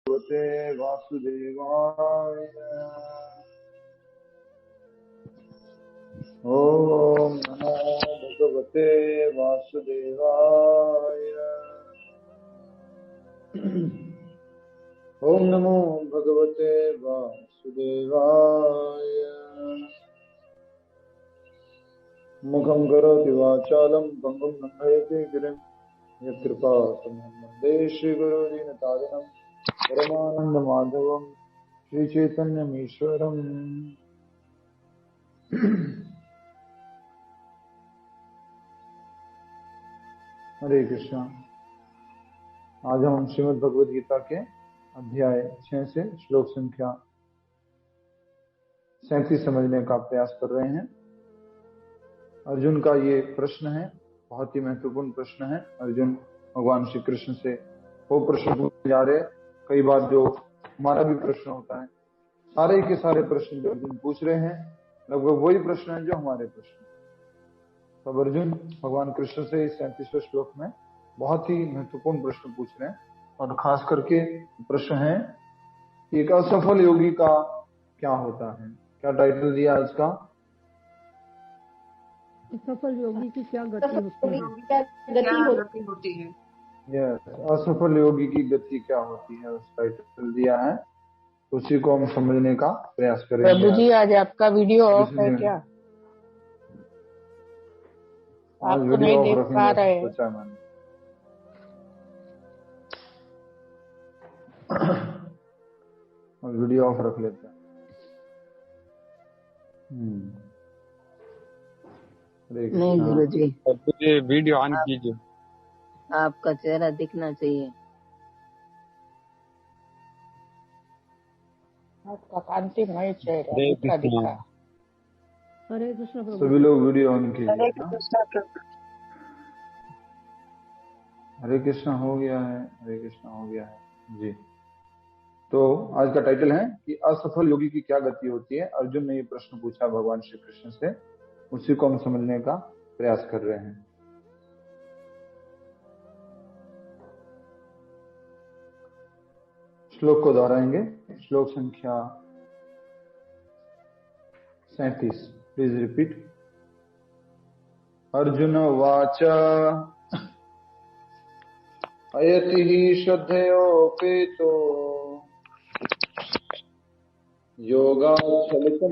भगवते वासुदेवाय। ओम नमो भगवते वासुदेवाय। ओम नमो भगवते वासुदेवाय। मुखं करोति वाचालं पंगुं लंघयते गिरिं यत्कृपा तमहं वन्दे श्रीगुरुदीनतारिणं परमानन्दमाधवं श्रीचैतन्यमीश्वरम्। हरे कृष्णा। आज हम श्रीमद् भगवद गीता के अध्याय 6 से श्लोक संख्या 37 समझने का प्रयास कर रहे हैं। अर्जुन का ये प्रश्न है, बहुत ही महत्वपूर्ण प्रश्न है। अर्जुन भगवान श्री कृष्ण से वो प्रश्न पूछे जा रहे। कई बार जो हमारा भी प्रश्न होता है, सारे के सारे प्रश्न जो अर्जुन पूछ रहे हैं लगभग वही प्रश्न है जो हमारे प्रश्न। तब अर्जुन भगवान कृष्ण से इस 37वें श्लोक में बहुत ही महत्वपूर्ण प्रश्न पूछ रहे हैं। और खास करके प्रश्न है एक असफल योगी का क्या होता है। क्या टाइटल दिया इसका? असफल योगी की क्या गति होती है? यस, असफल योगी की गति क्या होती है, उस टाइटल दिया है। उसी को हम समझने का प्रयास करेंगे। प्रभु जी, आज आपका वीडियो ऑफ है क्या? आज आप तो नहीं देख पा रहे हैं। सोचा मैंने। वीडियो ऑफ रख लेते हैं। नहीं गुरु जी, वीडियो ऑन कीजिए। आपका चेहरा दिखना चाहिए। आपका कांतिमय चेहरा दिखा। हरे कृष्ण प्रभु। सभी लोग वीडियो ऑन कीजिए। हरे कृष्ण हो गया है, हरे कृष्ण हो गया है जी। तो आज का टाइटल है कि असफल योगी की क्या गति होती है। अर्जुन ने ये प्रश्न पूछा भगवान श्री कृष्ण से, उसी को हम समझने का प्रयास कर रहे हैं। श्लोक को दोहराएंगे। श्लोक संख्या 37। Please repeat. अर्जुन वाच अयति हि श्रद्धयोपेतो योगाच्छलितमानसः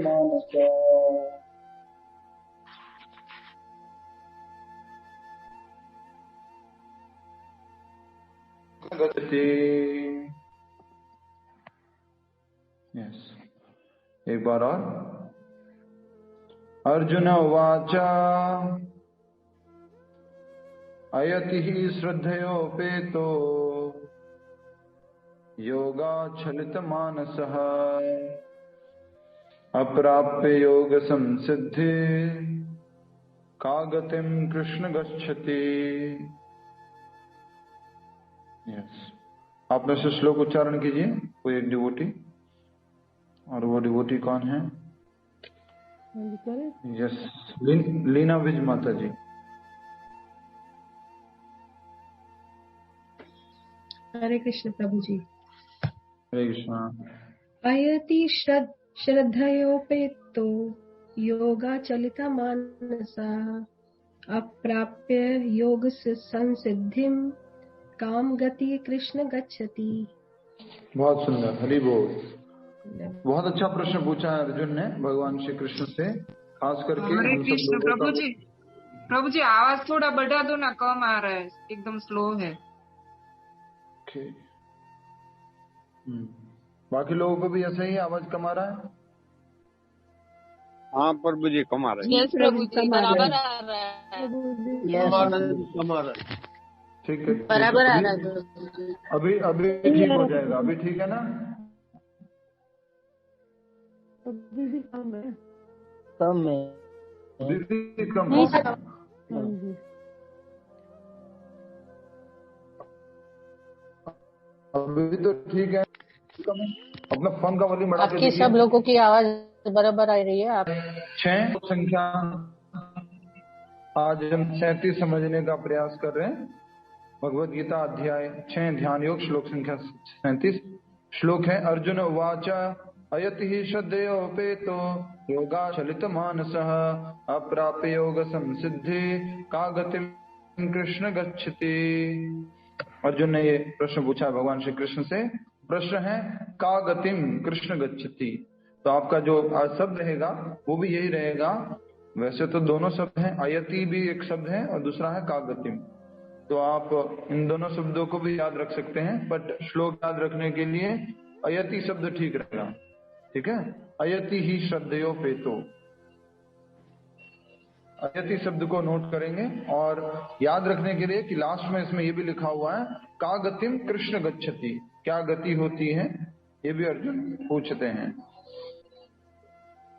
गति। यस, एक बार और। अर्जुन वाच अयति हि श्रद्धयोपेतो योगाच्छलितमानसः अप्राप्य योग संसिद्धि का गतिं कृष्ण गच्छति। यस, आप में से श्लोक उच्चारण कीजिए कोई एक डिवोटी। और वो डिवोटी कौन है? यस, लीना विज माता जी। हरे कृष्ण प्रभु जी। हरे कृष्णा। अयति श्रद्धयोपेतो योगाचलितमानसः अप्राप्य योग संसिद्धिं काम गति कृष्ण गच्छति। बहुत सुंदर, हरि बोल। बहुत अच्छा प्रश्न पूछा है अर्जुन ने भगवान श्री कृष्ण से, खास करके हरे हम सब कृष्ण लोगों प्रभु जी। प्रभु जी आवाज थोड़ा बढ़ा दो ना, कम आ रहा है, एकदम स्लो है। बाकी लोगों को भी ऐसा ही आवाज कम आ रहा है? हाँ प्रभु जी, कम आ रहा है। यस प्रभु जी, बराबर आ रहा है। ठीक है, बराबर आ रहा है। अभी ठीक हो जाएगा। अभी ठीक है ना? अभी भी कम है। कम है। अभी भी कम है। अभी तो ठीक है। अपना फोन का वॉल्यूम बढ़ा के आपकी सब लोगों की आवाज बराबर आ रही है। आप 6 संख्या आज हम 37 समझने का प्रयास कर रहे हैं। भगवद गीता अध्याय 6 ध्यान योग श्लोक संख्या 37। श्लोक है अर्जुन उवाच अयति हि श्रद्धयोपेतो योगाचलित मानसः अप्राप्य योग संसिद्धि का गतिं कृष्ण गच्छति। अर्जुन ने ये प्रश्न पूछा भगवान श्री कृष्ण से। प्रश्न है का गतिम कृष्ण गच्छति। तो आपका जो शब्द रहेगा वो भी यही रहेगा। वैसे तो दोनों शब्द हैं, अयति भी एक शब्द है और दूसरा है का गतिम। तो आप इन दोनों शब्दों को भी याद रख सकते हैं, बट श्लोक याद रखने के लिए अयति शब्द ठीक रहेगा। ठीक है, अयति ही श्रद्धयोपेतो, अयति शब्द को नोट करेंगे। और याद रखने के लिए कि लास्ट में इसमें ये भी लिखा हुआ है का गतिम कृष्ण गच्छति, क्या गति होती है, ये भी अर्जुन पूछते हैं।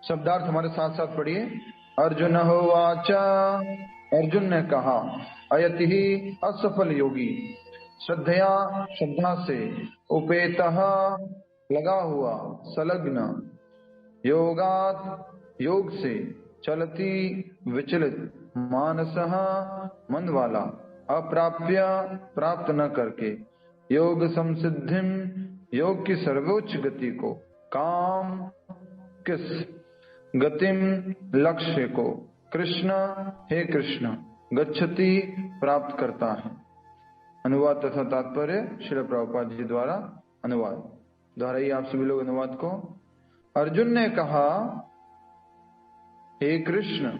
शब्दार्थ हमारे साथ साथ पढ़िए। अर्जुन होवाच, अर्जुन ने कहा, अयति ही असफल योगी, श्रद्धया श्रद्धा से, उपेतः लगा हुआ, संलग्न, योगात योग से, चलती विचलित, मानसः मन वाला, अप्राप्य प्राप्त न करके, योग संसिद्धिम योग की सर्वोच्च गति को, काम किस गतिम लक्ष्य को, कृष्ण हे कृष्ण, गच्छति प्राप्त करता है। अनुवाद तथा तात्पर्य श्रील प्रभुपाद जी द्वारा अनुवाद। दोहराइए आप सभी लोग अनुवाद को। अर्जुन ने कहा, हे कृष्ण,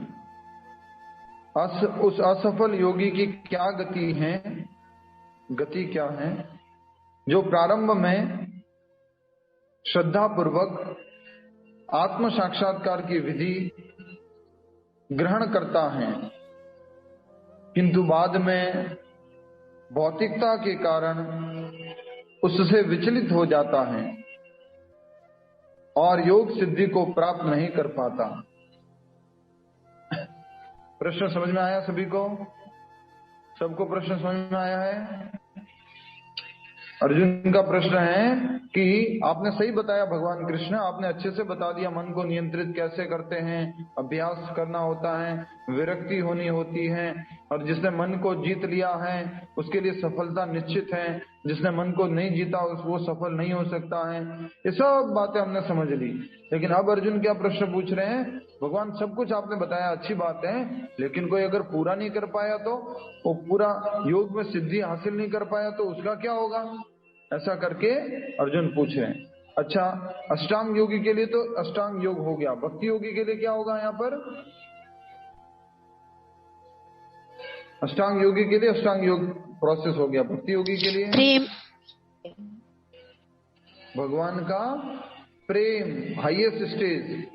उस असफल योगी की क्या गति है, गति क्या है, जो प्रारंभ में श्रद्धा पूर्वक आत्म साक्षात्कार की विधि ग्रहण करता है, किंतु बाद में भौतिकता के कारण उससे विचलित हो जाता है और योग सिद्धि को प्राप्त नहीं कर पाता। प्रश्न समझ में आया सभी को? सबको प्रश्न समझ में आया है? अर्जुन का प्रश्न है कि आपने सही बताया भगवान कृष्ण, आपने अच्छे से बता दिया मन को नियंत्रित कैसे करते हैं, अभ्यास करना होता है, विरक्ति होनी होती है, और जिसने मन को जीत लिया है उसके लिए सफलता निश्चित है, जिसने मन को नहीं जीता वो सफल नहीं हो सकता है। ये सब बातें हमने समझ ली। लेकिन अब अर्जुन क्या प्रश्न पूछ रहे हैं, भगवान सब कुछ आपने बताया, अच्छी बात है, लेकिन कोई अगर पूरा नहीं कर पाया तो, वो पूरा योग में सिद्धि हासिल नहीं कर पाया तो उसका क्या होगा? ऐसा करके अर्जुन पूछ रहे हैं। अच्छा, अष्टांग योगी के लिए तो अष्टांग योग हो गया, भक्ति योगी के लिए क्या होगा यहाँ पर? अष्टांग योगी के लिए अष्टांग योग प्रोसेस हो गया, भक्ति योगी के लिए प्रेम, भगवान का प्रेम, हाईएस्ट स्टेज,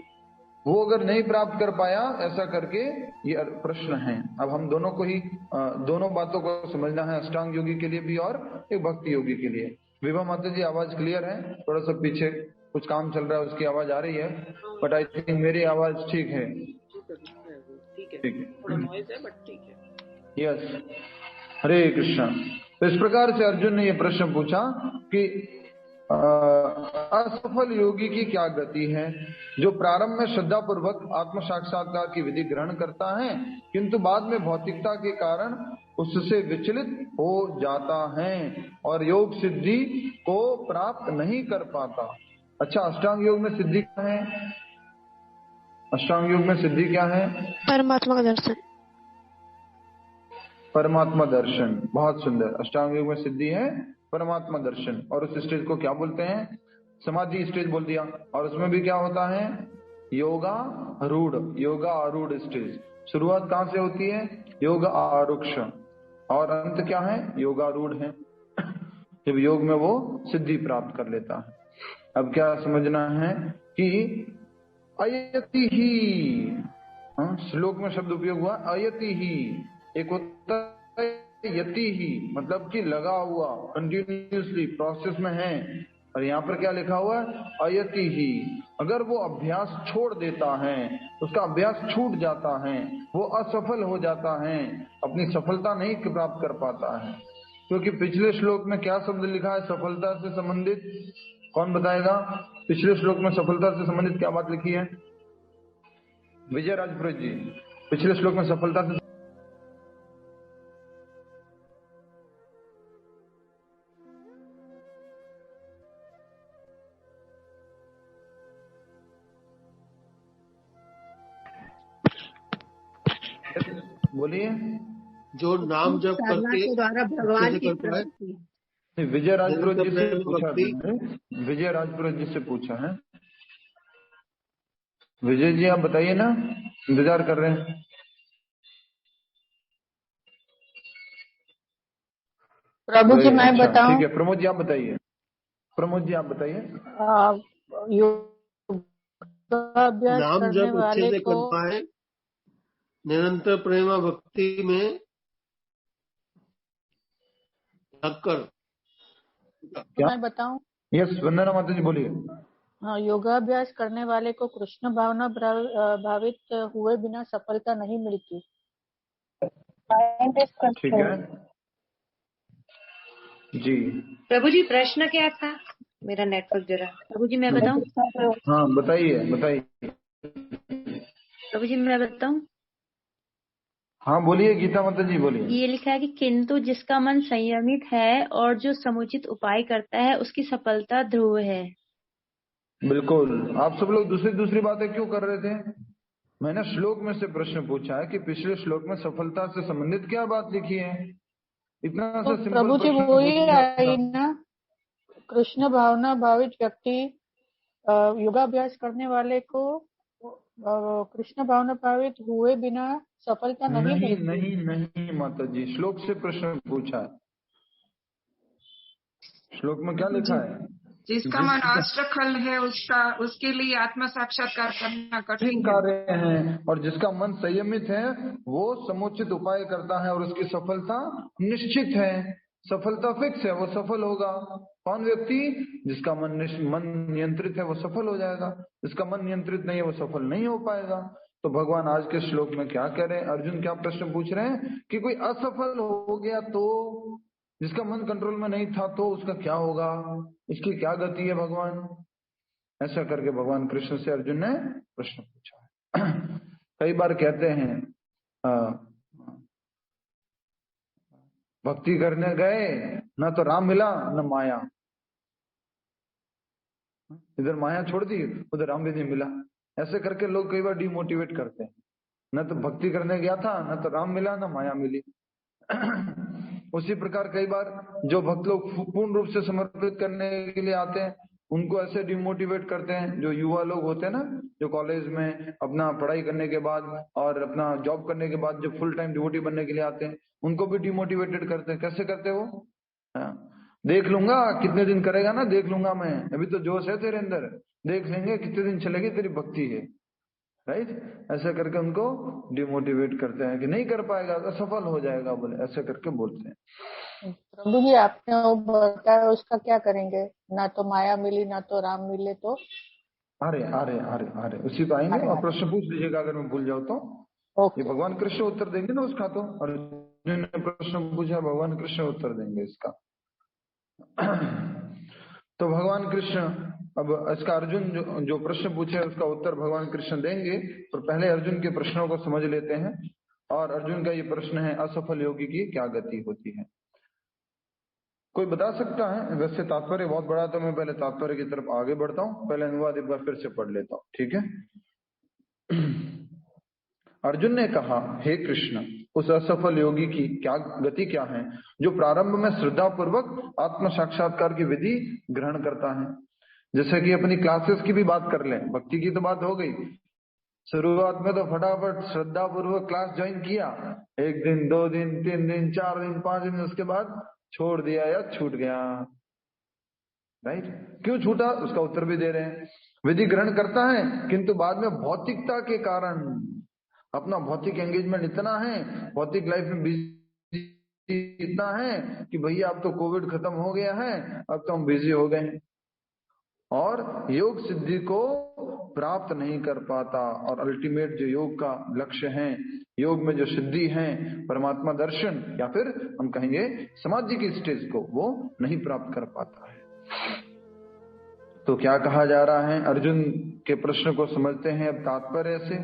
वो अगर नहीं प्राप्त कर पाया, ऐसा करके ये प्रश्न है। अब हम दोनों को ही दोनों बातों को समझना है, अष्टांग योगी के लिए भी और एक भक्ति योगी के लिए। विभा माता जी आवाज क्लियर है? थोड़ा सा पीछे कुछ काम चल रहा है उसकी आवाज आ रही है, बट आई थिंक मेरी आवाज ठीक है। ठीक है, यस, हरे कृष्ण। तो इस प्रकार से अर्जुन ने ये प्रश्न पूछा कि असफल योगी की क्या गति है, जो प्रारंभ में श्रद्धा पूर्वक आत्म साक्षात्कार की विधि ग्रहण करता है, किंतु बाद में भौतिकता के कारण उससे विचलित हो जाता है और योग सिद्धि को प्राप्त नहीं कर पाता। अच्छा, अष्टांग योग में सिद्धि क्या है? अष्टांग योग में सिद्धि क्या है? परमात्मा का दर्शन। परमात्मा दर्शन, बहुत सुंदर। अष्टांग योग में सिद्धि है परमात्मा दर्शन। और उस स्टेज को क्या बोलते हैं? समाधि स्टेज बोल दिया। और उसमें भी क्या होता है? योगा आरूढ़, योगा आरूढ़ स्टेज। शुरुआत कहां से होती है? योग आरुक्ष, और अंत क्या है? योगारूढ़ है, जब योग में वो सिद्धि प्राप्त कर लेता है। अब क्या समझना है कि अयति ही, श्लोक में शब्द उपयोग हुआ अयति ही, एक होता है यति ही, मतलब कि लगा हुआ, कंटिन्यूसली प्रोसेस में है, और यहाँ पर क्या लिखा हुआ है? अयति ही। अगर वो अभ्यास छोड़ देता है, उसका अभ्यास छूट जाता है, वो असफल हो जाता है, अपनी सफलता नहीं प्राप्त कर पाता है। क्योंकि पिछले श्लोक में क्या शब्द लिखा है सफलता से संबंधित? कौन बताएगा? पिछले श्लोक में सफलता से संबंधित क्या बात लिखी है? विजय राजपुरोहित जी, पिछले श्लोक में सफलता से बोलिए। जो नाम जप साधना करके के द्वारा अच्छे भगवान से की कर पाए। प्राप्ति। विजय राजपुरोहित जी से प्रेम पूछा भक्ति। मैंने, विजय राजपुरोहित जी से पूछा है। विजय जी आप बताइए ना, इंतजार कर रहे हैं। प्रभु जी मैं अच्छा बताऊं? ठीक है, प्रमोद जी आप बताइए। प्रमोद जी आप बताइए। योगाभ्यास नाम करने जप अच्छे वाले से को कर पाए, निरंतर प्रेम भक्ति में लगकर। क्या मैं बताऊं? यस वंदना माता जी बोलिए। हाँ, योगाभ्यास करने वाले को कृष्ण भावना भावित हुए बिना सफलता नहीं मिलती। ठीक है जी। प्रभु जी प्रश्न क्या था? मेरा नेटवर्क जरा। प्रभु जी मैं बताऊं? हाँ बताइए बताइए। प्रभु जी मैं बताऊं? हाँ बोलिए गीता माता जी बोलिए। ये लिखा है कि किंतु जिसका मन संयमित है और जो समुचित उपाय करता है उसकी सफलता ध्रुव है। बिल्कुल। आप सब लोग दूसरी दूसरी बातें क्यों कर रहे थे? मैंने श्लोक में से प्रश्न पूछा है कि पिछले श्लोक में सफलता से संबंधित क्या बात लिखी है। इतना तो सा सिंपल प्रभु जी प्रश्न वही पूछ दिया आई ना, कृष्ण भावना भावित व्यक्ति योगाभ्यास करने वाले को कृष्ण भावना भावित हुए बिना सफलता नहीं नहीं मिलती। नहीं नहीं माता जी, श्लोक से प्रश्न पूछा है। श्लोक में क्या लिखा है? जिसका मन अष्टखल है उसके लिए आत्म साक्षात्कार करना कठिन कार्य है, और जिसका मन संयमित है वो समुचित उपाय करता है और उसकी सफलता निश्चित है। सफलता फिक्स है, वो सफल होगा। कौन व्यक्ति? जिसका मन नियंत्रित है वो सफल हो जाएगा, जिसका मन नियंत्रित नहीं है वो सफल नहीं हो पाएगा। तो भगवान आज के श्लोक में क्या कह रहे हैं? अर्जुन क्या प्रश्न पूछ रहे हैं कि कोई असफल हो गया तो, जिसका मन कंट्रोल में नहीं था तो उसका क्या होगा, उसकी क्या गति है भगवान? ऐसा करके भगवान कृष्ण से अर्जुन ने प्रश्न पूछा है। कई बार कहते हैं भक्ति करने गए ना तो राम मिला न माया, इधर माया छोड़ दी उधर राम भी नहीं मिला। ऐसे करके लोग कई बार डिमोटिवेट करते हैं। न तो भक्ति करने गया था, न तो राम मिला, न माया मिली। उसी प्रकार कई बार जो भक्त लोग पूर्ण रूप से समर्पित करने के लिए आते हैं उनको ऐसे डिमोटिवेट करते हैं। जो युवा लोग होते हैं ना, जो कॉलेज में अपना पढ़ाई करने के बाद और अपना जॉब करने के बाद जो फुल टाइम डिवोटी बनने के लिए आते हैं, उनको भी डिमोटिवेटेड करते हैं। कैसे करते हैं वो? देख लूंगा कितने दिन करेगा ना, देख लूंगा मैं, अभी तो जोश है तेरे अंदर, देख लेंगे कितने दिन चलेगी तेरी भक्ति है। राइट? ऐसा करके उनको डिमोटिवेट करते हैं कि नहीं कर पाएगा, असफल हो जाएगा, बोले ऐसे करके बोलते हैं। प्रभु जी आपने वो बताया उसका क्या करेंगे? ना तो माया मिली ना तो राम मिले तो? अरे अरे अरे अरे उसी पे आएंगे। और प्रश्न पूछ लीजिएगा अगर मैं भूल जाऊँ तो। ये भगवान कृष्ण उत्तर देंगे ना उसका। तो अर्जुन ने प्रश्न पूछा, भगवान कृष्ण उत्तर देंगे इसका। तो भगवान कृष्ण अब इसका अर्जुन जो प्रश्न पूछे उसका उत्तर भगवान कृष्ण देंगे। तो पहले अर्जुन के प्रश्नों को समझ लेते हैं। और अर्जुन का ये प्रश्न है, असफल योगी की क्या गति होती है? कोई बता सकता है? वैसे तात्पर्य बहुत बड़ा, तो मैं पहले तात्पर्य की तरफ आगे बढ़ता हूँ। पहले अनुवाद एक बार फिर से पढ़ लेता हूँ, ठीक है? अर्जुन ने कहा, हे कृष्ण, उस असफल योगी की क्या गति क्या है जो प्रारंभ में श्रद्धा पूर्वक आत्म साक्षात्कार की विधि ग्रहण करता है। जैसे कि अपनी क्लासेस की भी बात कर लें, भक्ति की तो बात हो गई। शुरुआत में तो फटाफट श्रद्धा पूर्वक क्लास ज्वाइन किया, 1 दिन 2 दिन 3 दिन 4 दिन 5 दिन, उसके बाद छोड़ दिया या छूट गया। राइट? क्यों छूटा उसका उत्तर भी दे रहे हैं। विधि ग्रहण करता है किंतु बाद में भौतिकता के कारण, अपना भौतिक एंगेजमेंट इतना है, भौतिक लाइफ में बिजी इतना है कि भैया अब तो कोविड खत्म हो गया है, अब तो हम बिजी हो गए हैं, और योग सिद्धि को प्राप्त नहीं कर पाता। और अल्टीमेट जो योग का लक्ष्य है, योग में जो सिद्धि है, परमात्मा दर्शन या फिर हम कहेंगे समाधि की स्टेज को, वो नहीं प्राप्त कर पाता है। तो क्या कहा जा रहा है? अर्जुन के प्रश्न को समझते हैं अब तात्पर्य से।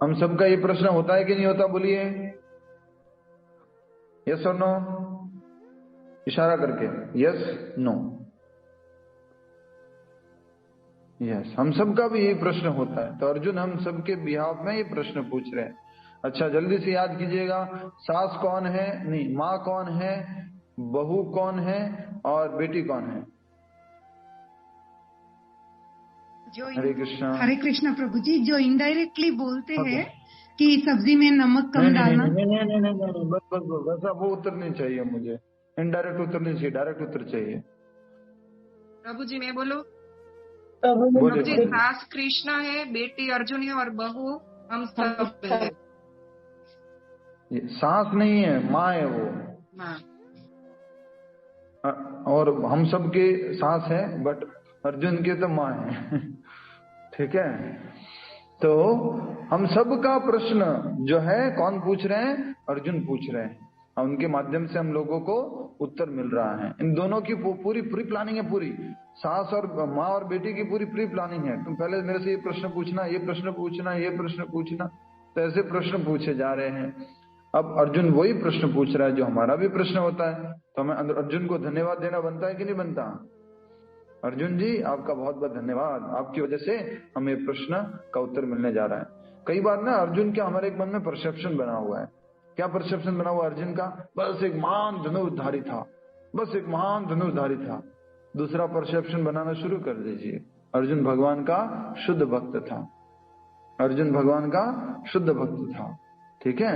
हम सबका ये प्रश्न होता है कि नहीं होता? बोलिए यस और नो, इशारा करके, यस नो। यस, हम सबका भी यही प्रश्न होता है। तो अर्जुन हम सबके बिहाफ में ये प्रश्न पूछ रहे हैं। अच्छा जल्दी से याद कीजिएगा, सास कौन है, नहीं माँ कौन है, बहू कौन है और बेटी कौन है? हरे कृष्णा प्रभु जी। जो इनडायरेक्टली बोलते हैं कि सब्जी में नमक कम डालना। नहीं, बस वो उत्तर नहीं चाहिए मुझे, इनडायरेक्ट उत्तर नहीं चाहिए, डायरेक्ट उत्तर चाहिए। प्रभु जी मैं बोलूं? प्रभु जी, सास कृष्णा है, बेटी अर्जुन है और बहू हम सब है। सास नहीं है, माँ है वो। माँ। और हम सब के सास है, बट अर्जुन के तो माँ है। ठीक है, तो हम सब का प्रश्न जो है कौन पूछ रहे हैं? अर्जुन पूछ रहे हैं, और उनके माध्यम से हम लोगों को उत्तर मिल रहा है। इन दोनों की पूरी प्लानिंग है, पूरी सास और माँ और बेटी की पूरी प्री प्लानिंग है। तुम पहले मेरे से ये प्रश्न पूछना, ये प्रश्न पूछना, ये प्रश्न पूछना, तो ऐसे प्रश्न पूछे जा रहे हैं। अब अर्जुन वही प्रश्न पूछ रहा है जो हमारा भी प्रश्न होता है, तो हमें अर्जुन को धन्यवाद देना बनता है कि नहीं बनता? अर्जुन जी आपका बहुत बहुत धन्यवाद, आपकी वजह से हमें प्रश्न का उत्तर मिलने जा रहा है। कई बार ना अर्जुन के हमारे एक मन में परसेप्शन बना हुआ है। क्या परसेप्शन बना हुआ अर्जुन का? बस एक महान धनुर्धारी था, बस एक महान धनुर्धारी था। दूसरा परसेप्शन बनाना शुरू कर दीजिए, अर्जुन भगवान का शुद्ध भक्त था, अर्जुन भगवान का शुद्ध भक्त था। ठीक है,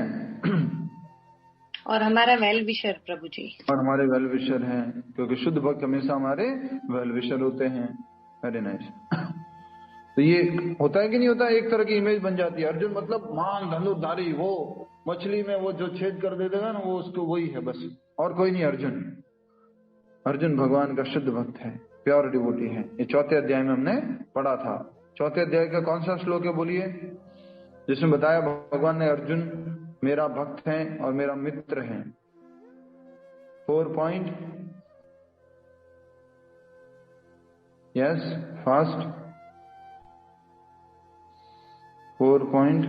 और हमारा वेल विशर प्रभु जी, और हमारे वेल विशर हैं, क्योंकि शुद्ध भक्त हमेशा हमारे वेल विशर होते हैं। Very nice. तो ये होता है कि नहीं होता? एक तरह की इमेज बन जाती है, अर्जुन मतलब महान धनुर्धारी, वो मछली में वो जो छेद कर दे देगा ना, वो उसको वही है बस, और कोई नहीं। अर्जुन भगवान का शुद्ध भक्त है, प्योर डिवोटी है। ये 4थे अध्याय में हमने पढ़ा था। 4थे अध्याय का कौन सा श्लोक है बोलिए, जिसमें बताया भगवान ने अर्जुन मेरा भक्त है और मेरा मित्र है। 4 पॉइंट, यस फास्ट 4 पॉइंट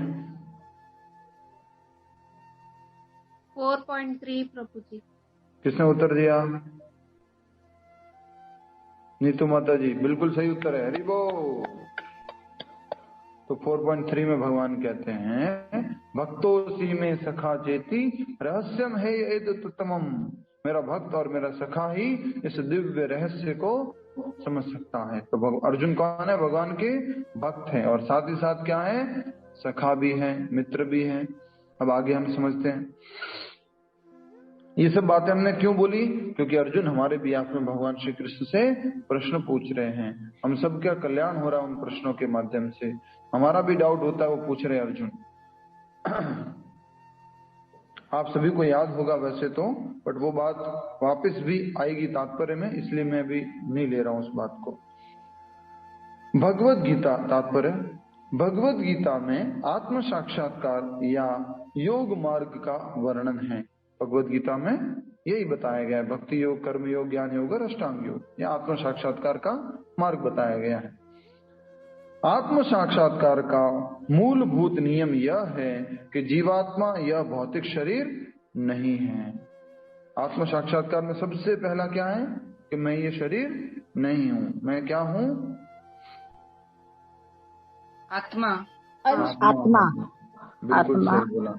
4.3 प्रभु जी। किसने उत्तर दिया? नीतू माता जी, बिल्कुल सही उत्तर है, हरि बोल। तो 4.3 में भगवान कहते हैं भक्तोसी में सखा चेती रहस्यम है एतत्तमम्। मेरा भक्त और मेरा सखा ही इस दिव्य रहस्य को समझ सकता है। तो अर्जुन कौन है? भगवान के भक्त हैं, और साथ ही साथ क्या है? सखा भी है, मित्र भी है। अब आगे हम समझते हैं ये सब बातें हमने क्यों बोली, क्योंकि अर्जुन हमारे बिहाफ में भगवान श्री कृष्ण से प्रश्न पूछ रहे हैं। हम सब का कल्याण हो रहा है उन प्रश्नों के माध्यम से। हमारा भी डाउट होता है, वो पूछ रहे हैं अर्जुन। आप सभी को याद होगा वैसे तो, बट वो बात वापस भी आएगी तात्पर्य में, इसलिए मैं भी नहीं ले रहा हूं उस बात को। भगवत गीता तात्पर्य, भगवत गीता में आत्म साक्षात्कार या योग मार्ग का वर्णन है। भगवत गीता में यही बताया गया है, भक्ति योग, कर्म योग, ज्ञान योग और अष्टांग योग, या आत्म साक्षात्कार का मार्ग बताया गया है। आत्म साक्षात्कार का मूलभूत नियम यह है कि जीवात्मा यह भौतिक शरीर नहीं है। आत्म साक्षात्कार में सबसे पहला क्या है कि मैं ये शरीर नहीं हूं। मैं क्या हूं? आत्मा। बिल्कुल सही बोला।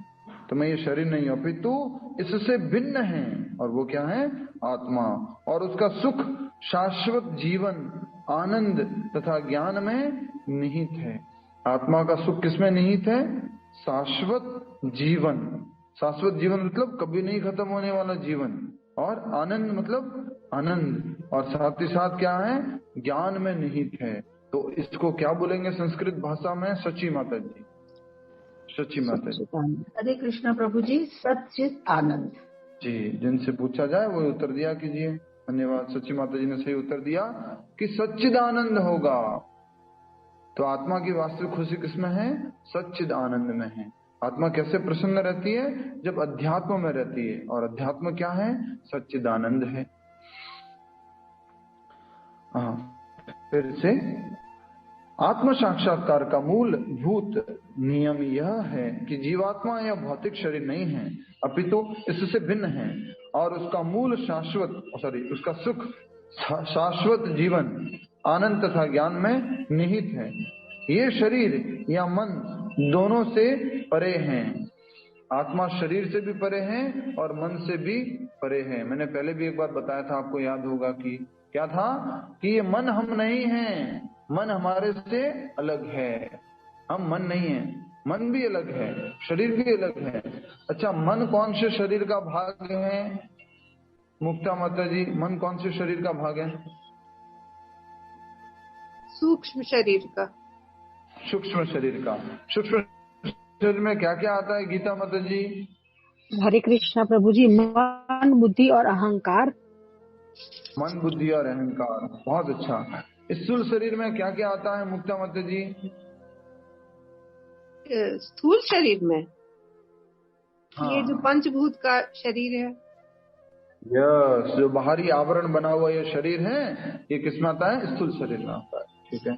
तो मैं ये शरीर नहीं हूं, अपितु इससे भिन्न है, और वो क्या है? आत्मा। और उसका सुख शाश्वत जीवन, आनंद तथा ज्ञान में निहित है। आत्मा का सुख किसमें निहित है? शाश्वत जीवन। शाश्वत जीवन मतलब कभी नहीं खत्म होने वाला जीवन, और आनंद मतलब आनंद, और साथ ही साथ क्या है? ज्ञान में निहित है। तो इसको क्या बोलेंगे संस्कृत भाषा में? सची माता जी, सची माता जी। हरे कृष्णा प्रभु जी। सच्चित आनंद जी, जिनसे पूछा जाए वो उत्तर दिया कीजिए। धन्यवाद। सची माता जी ने सही उत्तर दिया कि सच्चिदानंद होगा। तो आत्मा की वास्तविक खुशी किसमें है? सच्चिद आनंद में है। आत्मा कैसे प्रसन्न रहती है? जब अध्यात्म में रहती है, और अध्यात्म क्या है? सच्चिदानंद है। फिर से, आत्म साक्षात्कार का मूलभूत नियम यह है कि जीवात्मा यह भौतिक शरीर नहीं है, अपितु इससे भिन्न है, और उसका मूल उसका सुख शाश्वत जीवन, आनंद तथा ज्ञान में निहित है। ये शरीर या मन दोनों से परे हैं। आत्मा शरीर से भी परे है और मन से भी परे है। मैंने पहले भी एक बार बताया था, आपको याद होगा कि क्या था कि ये मन हम नहीं हैं, मन हमारे से अलग है। हम मन नहीं है, मन भी अलग है, शरीर भी अलग है। अच्छा, मन कौन से शरीर का भाग है? मुक्ता माता जी, मन कौन से शरीर का भाग है? सूक्ष्म शरीर का। सूक्ष्म शरीर का। सूक्ष्म शरीर में क्या क्या आता है गीता माता जी? हरे कृष्णा प्रभु जी, मन, बुद्धि और अहंकार। मन, बुद्धि और अहंकार, बहुत अच्छा। स्थूल शरीर में क्या क्या आता है मुक्ता माता जी? स्थूल शरीर में हाँ। ये जो पंचभूत का शरीर है, यस, जो बाहरी आवरण बना हुआ ये शरीर है, ये किस में आता है? स्थूल शरीर में आता है। ठीक है,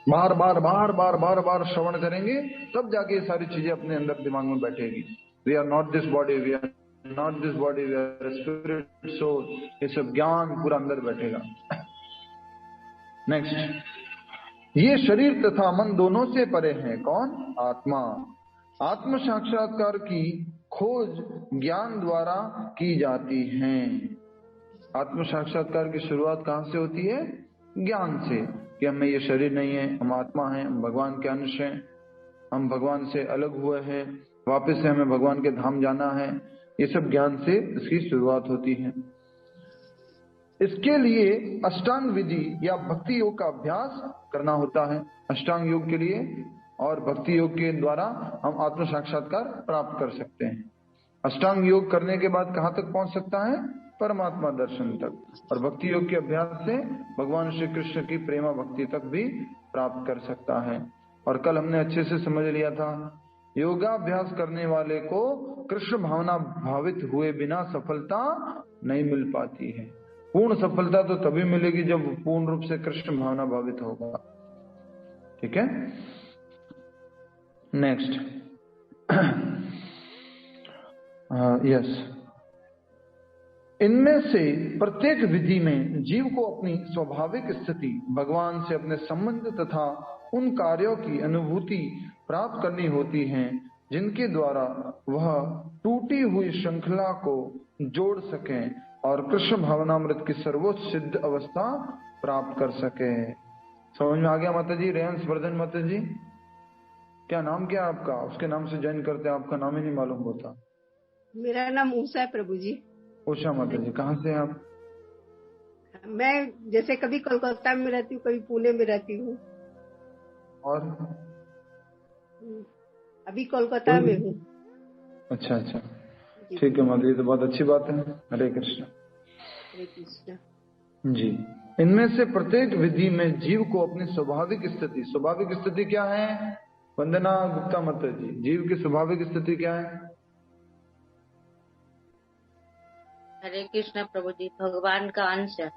बार बार बार बार बार बार श्रवण करेंगे तब जाके ये सारी चीजें अपने अंदर दिमाग में बैठेगी। We are not this body, we are not this body, we are spirit, soul, ये सब ज्ञान पूरा अंदर बैठेगा। नेक्स्ट, ये शरीर तथा मन दोनों से परे है कौन? आत्मा। आत्म साक्षात्कार की खोज ज्ञान द्वारा की जाती है। आत्म साक्षात्कार की शुरुआत कहां से होती है? ज्ञान से, कि हमें ये शरीर नहीं है, हम आत्मा हैं, हम भगवान के अंश हैं, हम भगवान से अलग हुए हैं, वापस से हमें भगवान के धाम जाना है। ये सब ज्ञान से इसकी शुरुआत होती है। इसके लिए अष्टांग विधि या भक्ति योग का अभ्यास करना होता है। अष्टांग योग के लिए और भक्ति योग के द्वारा हम आत्म साक्षात्कार प्राप्त कर सकते हैं। अष्टांग योग करने के बाद कहां तक पहुंच सकता है? परमात्मा दर्शन तक। और भक्ति योग के अभ्यास से भगवान श्री कृष्ण की प्रेमा भक्ति तक भी प्राप्त कर सकता है। और कल हमने अच्छे से समझ लिया था, योगाभ्यास करने वाले को कृष्ण भावना भावित हुए बिना सफलता नहीं मिल पाती है। पूर्ण सफलता तो तभी मिलेगी जब पूर्ण रूप से कृष्ण भावना भावित होगा। ठीक है, नेक्स्ट। यस, इनमें से प्रत्येक विधि में जीव को अपनी स्वाभाविक स्थिति, भगवान से अपने संबंध तथा उन कार्यों की अनुभूति प्राप्त करनी होती है जिनके द्वारा वह टूटी हुई श्रृंखला को जोड़ सके और कृष्ण भावनामृत की सर्वोच्च सिद्ध अवस्था प्राप्त कर सके। समझ में आ गया माता जी? रेयंस वर्धन माता जी, क्या नाम क्या आपका? उसके नाम से ज्वाइन करते हैं, आपका नाम ही नहीं मालूम होता। मेरा नाम उषा है प्रभु जी। उषा माता जी, कहाँ से हैं आप? मैं जैसे कभी कोलकाता में रहती हूँ, कभी पुणे में रहती हूँ, और अभी कोलकाता में हूँ। अच्छा अच्छा, ठीक है माता जी, तो बहुत अच्छी बात है। हरे कृष्ण। हरे कृष्ण जी। इनमें से प्रत्येक विधि में जीव को अपनी स्वाभाविक स्थिति, स्वाभाविक स्थिति क्या है? वंदना गुप्ता माता जी, जीव की स्वाभाविक स्थिति क्या है? हरे कृष्ण प्रभु जी, भगवान का अंश है।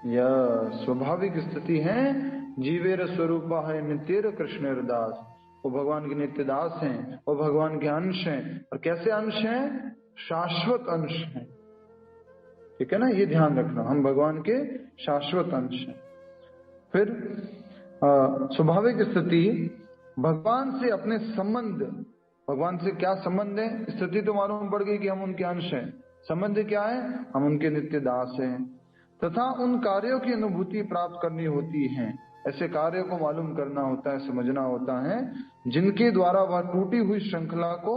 यह स्वाभाविक स्थिति है। जीवेर स्वरूपा है नित्यर कृष्ण दास, वो भगवान के नित्य दास हैं, वो भगवान के अंश हैं। और कैसे अंश हैं? शाश्वत अंश हैं। ठीक है ना, ये ध्यान रखना, हम भगवान के शाश्वत अंश हैं। फिर स्वाभाविक स्थिति, भगवान से अपने संबंध, भगवान से क्या संबंध है? स्थिति तो मालूम पड़ गई कि हम उनके अंश हैं। संबंध क्या है? हम उनके नित्य दास हैं। तथा उन कार्यों की अनुभूति प्राप्त करनी होती है, ऐसे कार्यों को मालूम करना होता है, समझना होता है, जिनके द्वारा वह टूटी हुई श्रृंखला को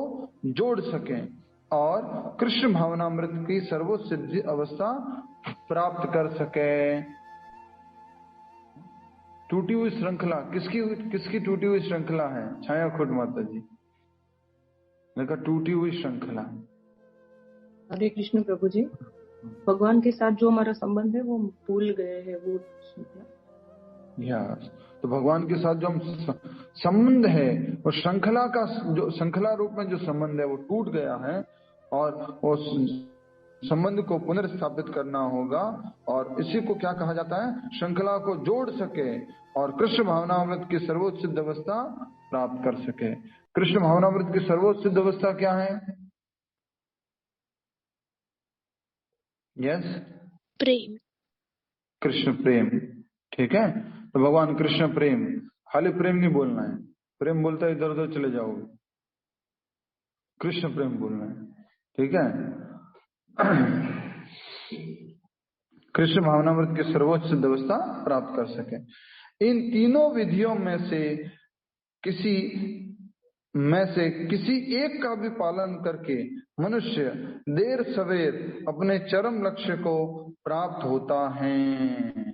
जोड़ सके और कृष्ण भावनामृत की सर्वोच्च सिद्ध अवस्था प्राप्त कर सके। टूटी हुई श्रृंखला किसकी टूटी हुई श्रृंखला है? छाया खुद माता जी ने कहा टूटी हुई श्रृंखला। हरे कृष्ण प्रभु जी, भगवान के साथ जो हमारा संबंध है वो भूल गए हैं, वो यस, तो भगवान के साथ जो हम संबंध है वो श्रृंखला का, जो श्रृंखला रूप में जो संबंध है वो टूट गया है और उस संबंध को पुनर्स्थापित करना होगा। और इसी को क्या कहा जाता है? श्रृंखला को जोड़ सके और कृष्ण भावनामृत की सर्वोच्च सिद्ध अवस्था प्राप्त कर सके। कृष्ण भावनामृत की सर्वोच्च सिद्ध अवस्था क्या है? यस, प्रेम, कृष्ण प्रेम। ठीक है, तो भगवान कृष्ण प्रेम, खाली प्रेम नहीं बोलना है, प्रेम बोलता है इधर उधर चले जाओगे। कृष्ण प्रेम बोलना है, ठीक है। कृष्ण भावनामृत की सर्वोच्च सिद्ध अवस्था प्राप्त कर सके। इन तीनों विधियों में से किसी एक का भी पालन करके मनुष्य देर सवेर अपने चरम लक्ष्य को प्राप्त होता है।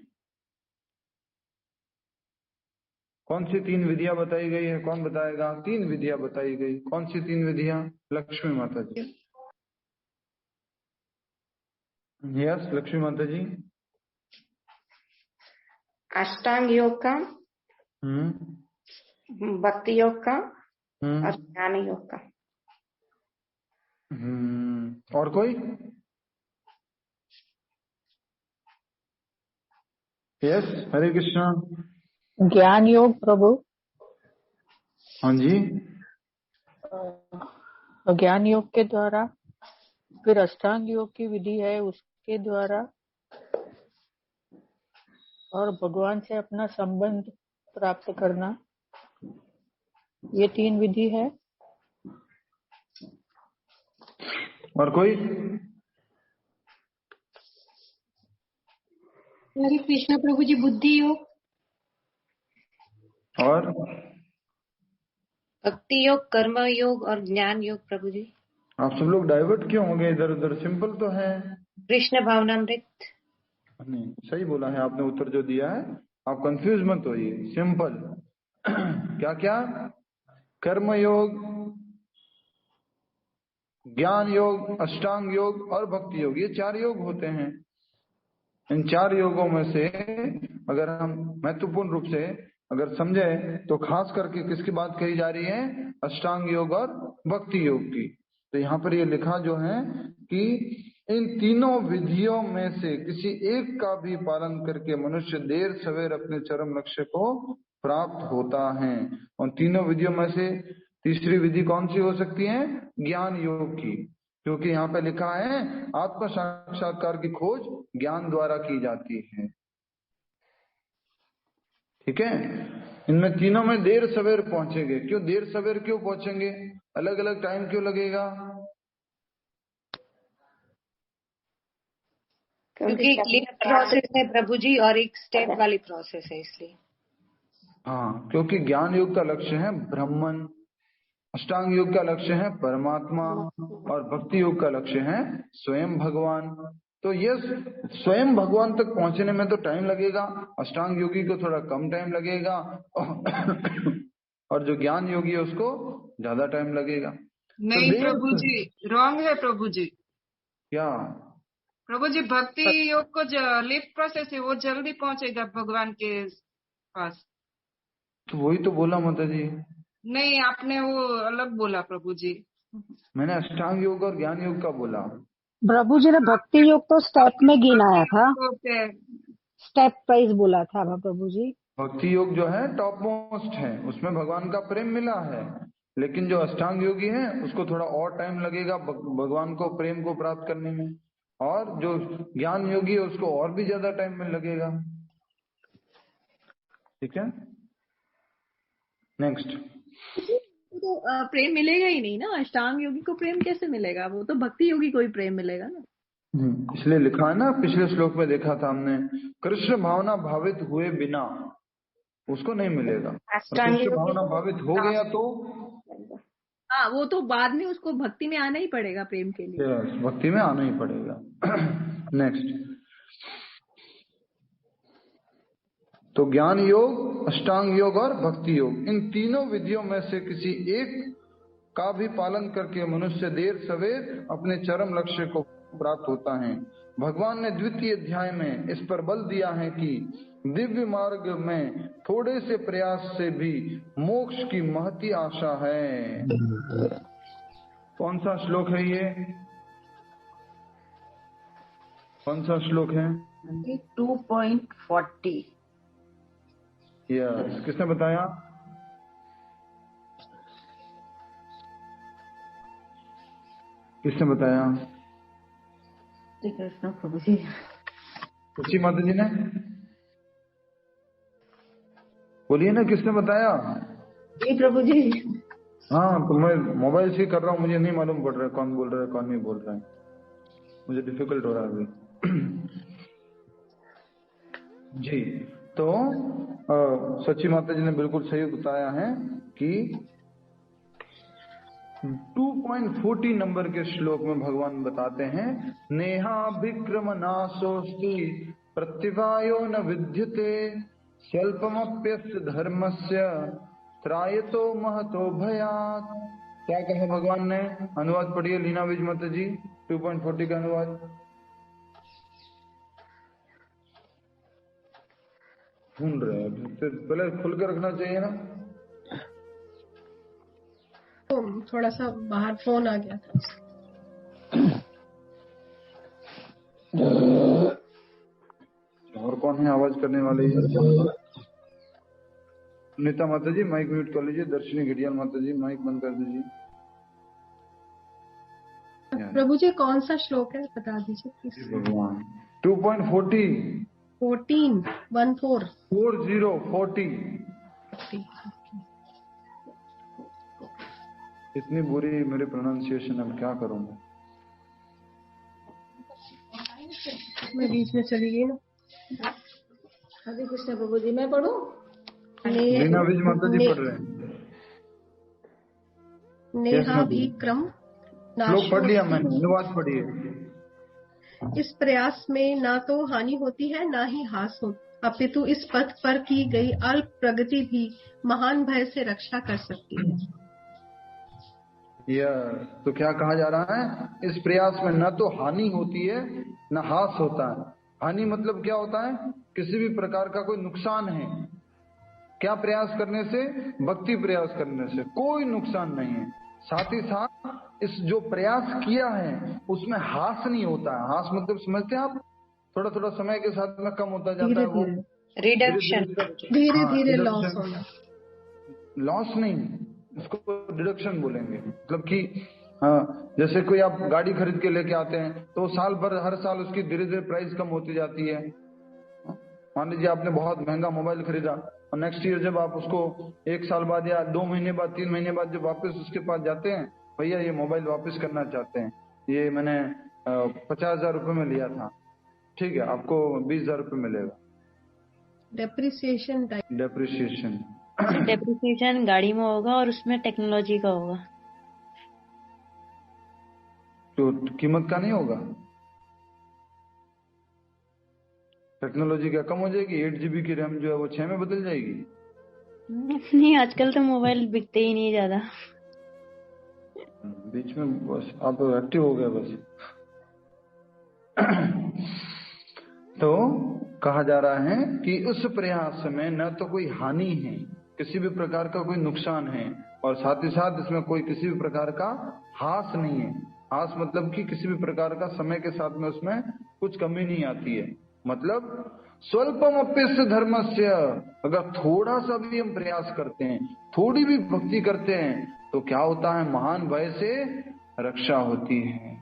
कौन सी 3 विधियां बताई गई है? कौन बताएगा? 3 विधियां बताई गई। कौन सी 3 विधियां? लक्ष्मी माता जी। यस, लक्ष्मी माता जी। अष्टांग योग का, भक्ति योग का और ज्ञान योग का। और कोई? यस, हरे कृष्णा। ज्ञान योग प्रभु। हाँ जी। ज्ञान योग के द्वारा, फिर अष्टांग योग की विधि है उसके द्वारा, और भगवान से अपना संबंध प्राप्त करना, ये 3 विधि है। और कोई? हरे कृष्ण प्रभु जी, बुद्धि योग और भक्ति योग, कर्म योग और ज्ञान योग प्रभु जी। आप सब लोग डाइवर्ट क्यों हो गए इधर उधर? सिंपल तो है। कृष्ण भावनामृत। नहीं, सही बोला है आपने, उत्तर जो दिया है। आप कंफ्यूज मत होइए, सिंपल। क्या क्या? कर्म योग, ज्ञान योग, अष्टांग योग और भक्ति योग, ये 4 योग होते हैं। इन 4 योगों में से अगर हम महत्वपूर्ण रूप से अगर समझे तो खास करके किसकी बात कही जा रही है? अष्टांग योग और भक्ति योग की। तो यहाँ पर ये लिखा जो है कि इन तीनों विधियों में से किसी एक का भी पालन करके मनुष्य देर सवेर अपने चरम लक्ष्य को प्राप्त होता है। और तीनों विधियों में से तीसरी विधि कौन सी हो सकती है? ज्ञान योग की, क्योंकि यहाँ पे लिखा है आत्म साक्षात्कार की खोज ज्ञान द्वारा की जाती है। ठीक है। इनमें तीनों में देर सवेर पहुंचेंगे। क्यों देर सवेर क्यों पहुंचेंगे? अलग अलग टाइम क्यों लगेगा? क्योंकि एक लिंक प्रोसेस है प्रभु जी और एक स्टेप वाली प्रोसेस है, इसलिए। हाँ, क्योंकि ज्ञान योग का लक्ष्य है ब्रह्मन, अष्टांग योग का लक्ष्य है परमात्मा और भक्ति योग का लक्ष्य है स्वयं भगवान। तो ये स्वयं भगवान तक पहुंचने में तो टाइम लगेगा, अष्टांग योगी को थोड़ा कम टाइम लगेगा और जो ज्ञान योगी है उसको ज्यादा टाइम लगेगा। नहीं तो प्रभु जी, रॉन्ग है प्रभु जी। क्या प्रभु जी? भक्ति योग को लिफ्ट प्रोसेस है, वो जल्दी पहुंचेगा भगवान के पास। तो वही तो बोला माता जी। नहीं, आपने वो अलग बोला प्रभु जी। मैंने अष्टांग योग और ज्ञान योग का बोला। प्रभु जी ने भक्ति योग तो स्टेप में गिनाया था, स्टेप वाइज बोला था प्रभु जी। भक्ति योग जो है टॉप मोस्ट है, उसमें भगवान का प्रेम मिला है। लेकिन जो अष्टांग योगी है उसको थोड़ा और टाइम लगेगा भगवान को प्रेम को प्राप्त करने में, और जो ज्ञान योगी है उसको और भी ज्यादा टाइम में लगेगा। ठीक है, नेक्स्ट। तो प्रेम मिलेगा ही नहीं ना, अष्टांग योगी को प्रेम कैसे मिलेगा? वो तो भक्ति योगी को ही प्रेम मिलेगा ना। इसलिए लिखा है ना, पिछले श्लोक में देखा था हमने, कृष्ण भावना भावित हुए बिना उसको नहीं मिलेगा। कृष्ण भावना भावित हो गया तो हाँ, वो तो बाद में उसको भक्ति में आना ही पड़ेगा प्रेम के लिए। भक्ति में आना ही पड़ेगा। नेक्स्ट। तो ज्ञान योग, अष्टांग योग और भक्ति योग, इन तीनों विधियों में से किसी एक का भी पालन करके मनुष्य देर सवेर अपने चरम लक्ष्य को प्राप्त होता है। भगवान ने द्वितीय अध्याय में इस पर बल दिया है कि दिव्य मार्ग में थोड़े से प्रयास से भी मोक्ष की महती आशा है। कौन सा श्लोक है ये? कौन सा श्लोक है? 2.40। यस, किसने बताया? किसने बताया? श्री कृष्ण प्रभु जी। उसी माता जी ने बोलिए ना, किसने बताया? जी प्रभु जी। हाँ, तो मैं मोबाइल से ही कर रहा हूँ, मुझे नहीं मालूम पड़ रहा है कौन बोल रहा है कौन नहीं बोल रहा है, मुझे डिफिकल्ट हो रहा है अभी। जी, तो सची माता जी ने बिल्कुल सही बताया है कि 2.40 नंबर के श्लोक में भगवान बताते हैं, नेहा विक्रम नासोस्ति प्रतिभायो न विद्यते स्वल्पमप्यस्य धर्मस्य त्रायतो महतो भयात्। क्या कहा भगवान ने? अनुवाद पढ़िए लीना विज माता जी, 2.40 का अनुवाद। ढूंढ रहे हैं, पहले खुल के रखना चाहिए ना। तो थोड़ा सा बाहर फोन आ गया था। और कौन है आवाज करने वाले? नीता माता जी माइक म्यूट कर लीजिए। दर्शनी घड़ियाल माता जी माइक बंद कर दीजिए। प्रभु जी कौन सा श्लोक है बता दीजिए प्लीज। भगवान 2.40 40 इतनी बुरी मेरी प्रोनाउंसिएशन, अब क्या करूं मैं बीच में चली गई ना। हरे कृष्ण प्रभु जी, मैं पढ़ूं? लीना विज माता जी पढ़ रहे हैं। नेहा विक्रम श्लोक पढ़ लिया मैंने, अनुवाद पढ़िए। इस प्रयास में ना तो हानि होती है ना ही हास हो, अपितु इस पथ पर की गई अल्प प्रगति भी महान भय से रक्षा कर सकती है। यह तो क्या कहा जा रहा है? इस प्रयास में न तो हानि होती है न हास होता है। हानि मतलब क्या होता है? किसी भी प्रकार का कोई नुकसान है। क्या प्रयास करने से? भक्ति प्रयास करने से कोई नुकसान नहीं है। साथ ही साथ इस जो प्रयास किया है उसमें हास नहीं होता है। हास मतलब समझते हैं आप? थोड़ा थोड़ा समय के साथ में कम होता जाता है, वो रिडक्शन, धीरे धीरे लॉस होना। लॉस नहीं, इसको डिडक्शन बोलेंगे। मतलब कि जैसे कोई आप गाड़ी खरीद के लेके आते हैं तो साल भर हर साल उसकी धीरे धीरे प्राइस कम होती जाती है। मान लीजिए आपने बहुत महंगा मोबाइल खरीदा और नेक्स्ट ईयर जब आप उसको 1 साल बाद या 2 महीने बाद 3 महीने बाद जब वापस उसके पास जाते हैं, भैया ये मोबाइल वापस करना चाहते हैं, ये मैंने 50,000 रुपए में लिया था, ठीक है आपको 20,000 रुपए मिलेगा। डेप्रिसिएशन गाड़ी में होगा और उसमें टेक्नोलॉजी का होगा, तो कीमत का नहीं होगा। टेक्नोलॉजी क्या कम हो जाएगी? 8 GB की रैम जो है वो 6 में बदल जाएगी। नहीं, आजकल तो मोबाइल बिकते ही नहीं ज्यादा। बीच में बस आप एक्टिव हो गए बस। तो कहा जा रहा है कि उस प्रयास में न तो कोई हानि है, किसी भी प्रकार का कोई नुकसान है, और साथ ही साथ इसमें कोई किसी भी प्रकार का हास नहीं है। हास मतलब कि किसी भी प्रकार का समय के साथ में उसमें कुछ कमी नहीं आती है। मतलब स्वल्पम अप्यस्य धर्मस्य, अगर थोड़ा सा भी हम प्रयास करते हैं, थोड़ी भी भक्ति करते हैं, तो क्या होता है? महान भय से रक्षा होती है।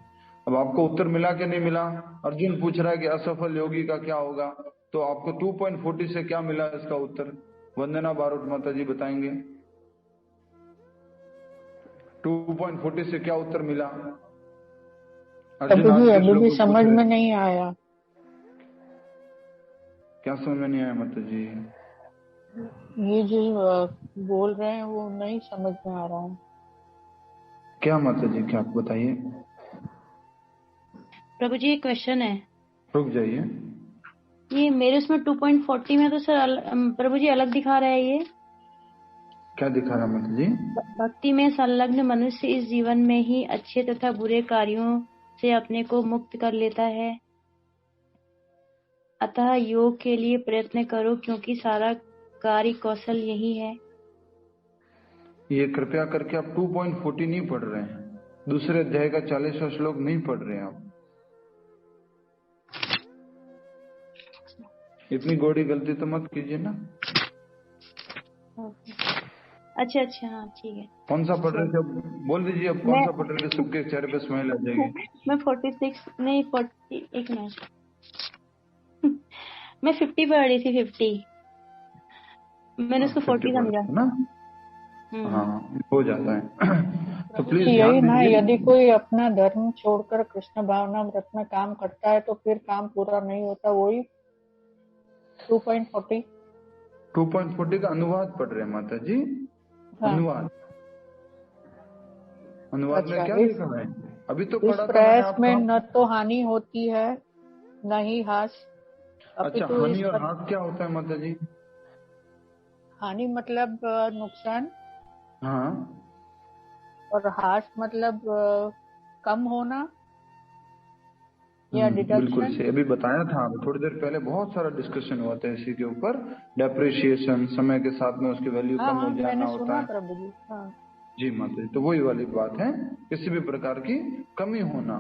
अब आपको उत्तर मिला कि नहीं मिला? अर्जुन पूछ रहा है कि असफल योगी का क्या होगा, तो आपको 2.40 से क्या मिला इसका उत्तर? वंदना बारोट माता जी बताएंगे 2.40 से क्या उत्तर मिला? अभी भी समझ में नहीं आया। क्या समझ में नहीं आया माता जी? ये जो बोल रहे हैं वो नहीं समझ में आ रहा है। क्या माता जी, क्या आप बताइए। प्रभु जी एक क्वेश्चन है। रुक जाइए, ये मेरे उसमें 2.40 में तो सर प्रभु जी अलग दिखा रहा है। ये क्या दिखा रहा माता जी? भक्ति में संलग्न मनुष्य इस जीवन में ही अच्छे तथा बुरे कार्यों से अपने को मुक्त कर लेता है, अतः योग के लिए प्रयत्न करो क्योंकि सारा कार्य कौशल यही है। ये कृपया करके आप 2.40 नहीं पढ़ रहे हैं, दूसरे अध्याय का 40वां श्लोक नहीं पढ़ रहे हैं आप। इतनी गोड़ी गलती तो मत कीजिए ना। अच्छा हाँ ठीक है। कौन सा पढ़ रहे थे? बोल दीजिए अब कौन सा पढ़ रहे थे, सबके चेहरे पे स्माइल आ जाएगी। मैं 46 नहीं 40, एक मिनट, मैं 50 पढ़ रही थी। 50 मैंने उसको 40 समझा ना। हाँ हो जाता है। तो प्लीज यही ध्यान ना, दीजिए। यदि कोई अपना धर्म छोड़कर कृष्ण भावनामृत में काम करता है तो फिर काम पूरा नहीं होता। वही 2.40 का अनुवाद पढ़ रहे हैं माता जी। हाँ। अनुवाद में अच्छा, क्या लिखा है? अभी तो इस पढ़ा था मैंने प्रयास में आपका। न तो हानि होती है न ही हास। अच्छा, हानि और हास क्या होता है माता जी? हानि मतलब नुकसान, हाँ, और हास मतलब कम होना या बिल्कुल डिडक्शन। से अभी बताया था थोड़ी देर पहले, बहुत सारा डिस्कशन हुआ था इसी के ऊपर। डेप्रिसिएशन, समय के साथ में उसकी वैल्यू हाँ कम हाँ, हो जाना मैंने होता सुना है। प्रभु जी। हाँ जी माता जी, तो वही वाली बात है, किसी भी प्रकार की कमी होना।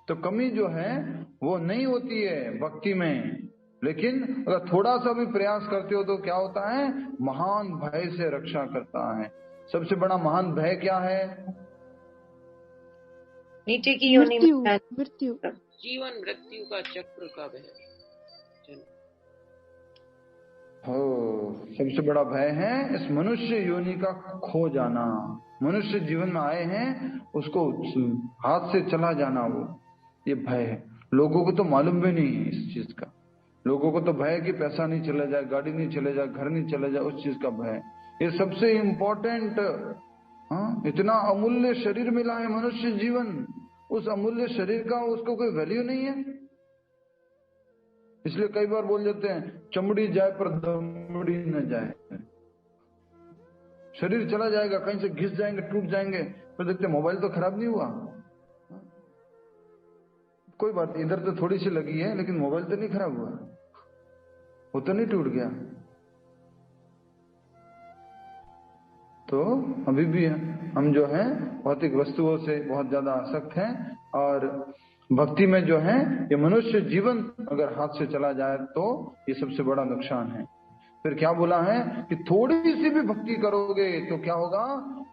तो कमी जो है वो नहीं होती है भक्ति में, लेकिन अगर थोड़ा सा भी प्रयास करते हो तो क्या होता है? महान भय से रक्षा करता है। सबसे बड़ा महान भय क्या है? नीचे की योनि में मृत्यु, जीवन मृत्यु का चक्र का भय। हो, सबसे बड़ा भय है इस मनुष्य योनि का खो जाना। मनुष्य जीवन में आए हैं, उसको हाथ से चला जाना, वो ये भय है। लोगों को तो मालूम भी नहीं है इस चीज का। लोगों को तो भय है कि पैसा नहीं चला जाए, गाड़ी नहीं चले जाए, घर नहीं चले जाए, उस चीज का भय। ये सबसे इम्पोर्टेंट, इतना अमूल्य शरीर मिला है मनुष्य जीवन, उस अमूल्य शरीर का उसको कोई वैल्यू नहीं है। इसलिए कई बार बोल देते हैं, चमड़ी जाए पर दमड़ी न जाए। शरीर चला जाएगा, कहीं से घिस जाएंगे, टूट जाएंगे, फिर देखते मोबाइल तो खराब नहीं हुआ, कोई बात इधर तो थोड़ी सी लगी है, लेकिन मोबाइल तो नहीं खराब हुआ, वो तो नहीं टूट गया। तो अभी भी हम जो है भौतिक वस्तुओं से बहुत ज्यादा आसक्त हैं, और भक्ति में जो है ये मनुष्य जीवन अगर हाथ से चला जाए तो ये सबसे बड़ा नुकसान है। फिर क्या बोला है कि थोड़ी सी भी भक्ति करोगे तो क्या होगा?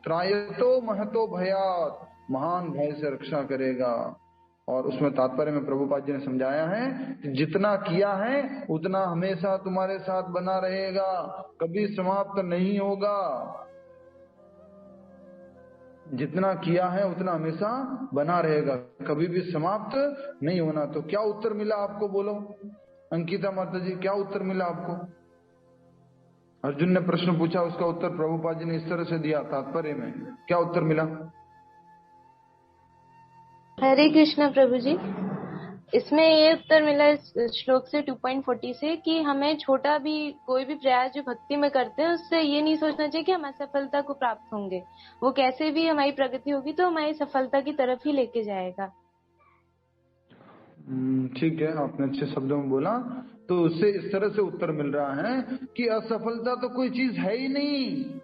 त्रायतो महतो भयात, महान भय से रक्षा करेगा। और उसमें तात्पर्य में प्रभुपाद जी ने समझाया है कि जितना किया है उतना हमेशा तुम्हारे साथ बना रहेगा, कभी समाप्त नहीं होगा। जितना किया है उतना हमेशा बना रहेगा, कभी भी समाप्त नहीं होना। तो क्या उत्तर मिला आपको? बोलो अंकिता माता जी, क्या उत्तर मिला आपको? अर्जुन ने प्रश्न पूछा, उसका उत्तर प्रभुपाद जी ने इस तरह से दिया तात्पर्य में। क्या उत्तर मिला? हरे कृष्ण प्रभु जी। इसमें ये उत्तर मिला इस श्लोक से 2.40 से कि हमें छोटा भी कोई भी प्रयास जो भक्ति में करते हैं उससे ये नहीं सोचना चाहिए कि हम असफलता को प्राप्त होंगे। वो कैसे भी हमारी प्रगति होगी तो हमारी सफलता की तरफ ही लेके जाएगा। ठीक है, आपने अच्छे शब्दों में बोला। तो उससे इस तरह से उत्तर मिल रहा है कि असफलता तो कोई चीज है ही नहीं,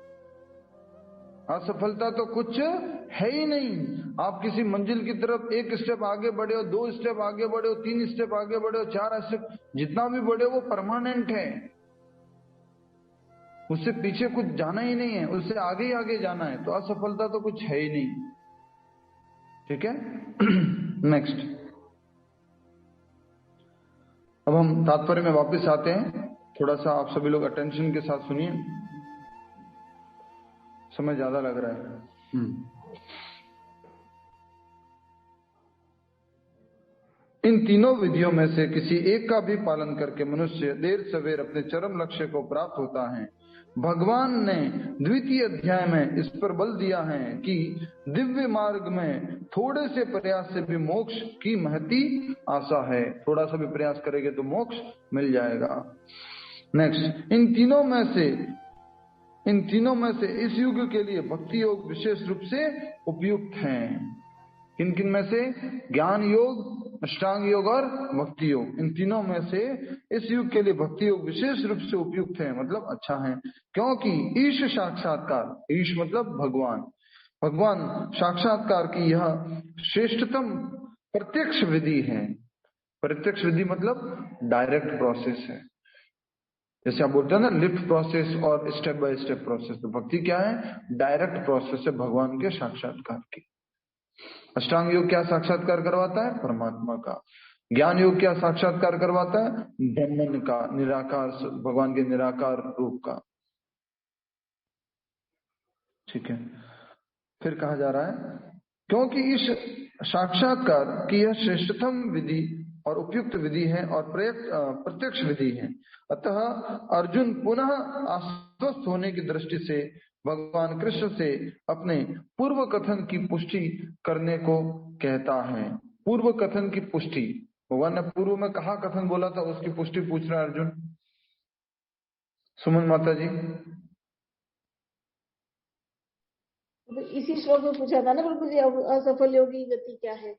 असफलता तो कुछ है ही नहीं। आप किसी मंजिल की तरफ एक स्टेप आगे बढ़े हो, 2 स्टेप आगे बढ़े हो, 3 स्टेप आगे बढ़े हो, 4 स्टेप, जितना भी बढ़े वो परमानेंट है, उससे पीछे कुछ जाना ही नहीं है, उससे आगे ही आगे जाना है। तो असफलता तो कुछ है ही नहीं। ठीक है, नेक्स्ट। अब हम तात्पर्य में वापस आते हैं। थोड़ा सा आप सभी लोग अटेंशन के साथ सुनिए, समय ज्यादा लग रहा है। इन तीनों विधियों में से किसी एक का भी पालन करके मनुष्य देर सवेर अपने चरम लक्ष्य को प्राप्त होता है। भगवान ने द्वितीय अध्याय में इस पर बल दिया है कि दिव्य मार्ग में थोड़े से प्रयास से भी मोक्ष की महती आशा है। थोड़ा सा भी प्रयास करेंगे तो मोक्ष मिल जाएगा। नेक्स्ट, इन तीनों में से इस युग के लिए भक्ति योग विशेष रूप से उपयुक्त हैं। किन किन में से? ज्ञान योग, अष्टांग योग और भक्ति योग। इन तीनों में से इस युग के लिए भक्ति योग विशेष रूप से उपयुक्त है, मतलब अच्छा है। क्योंकि ईश साक्षात्कार, ईश मतलब भगवान साक्षात्कार की यह श्रेष्ठतम प्रत्यक्ष विधि है। प्रत्यक्ष विधि मतलब डायरेक्ट प्रोसेस है। जैसे आप बोलते हैं ना लिफ्ट प्रोसेस और स्टेप बाय स्टेप प्रोसेस, तो भक्ति क्या है? डायरेक्ट प्रोसेस है भगवान के साक्षात्कार की। अष्टांग योग क्या साक्षात्कार करवाता है? परमात्मा का। ज्ञान योग क्या साक्षात्कार करवाता है? ब्रह्मन का, निराकार, भगवान के निराकार रूप का। ठीक है। फिर कहा जा रहा है क्योंकि इस साक्षात्कार की यह श्रेष्ठतम विधि और उपयुक्त विधि है और प्रत्यक्ष विधि है, अतः अर्जुन पुनः आश्वस्त होने की दृष्टि से भगवान कृष्ण से अपने पूर्व कथन की पुष्टि करने को कहता है। पूर्व कथन की पुष्टि, भगवान ने पूर्व में कहा कथन बोला था, उसकी पुष्टि पूछ रहा है अर्जुन। सुमन माता जी, इसी श्लोक में पूछा था ना प्रभु जी, असफल योगी गति क्या है?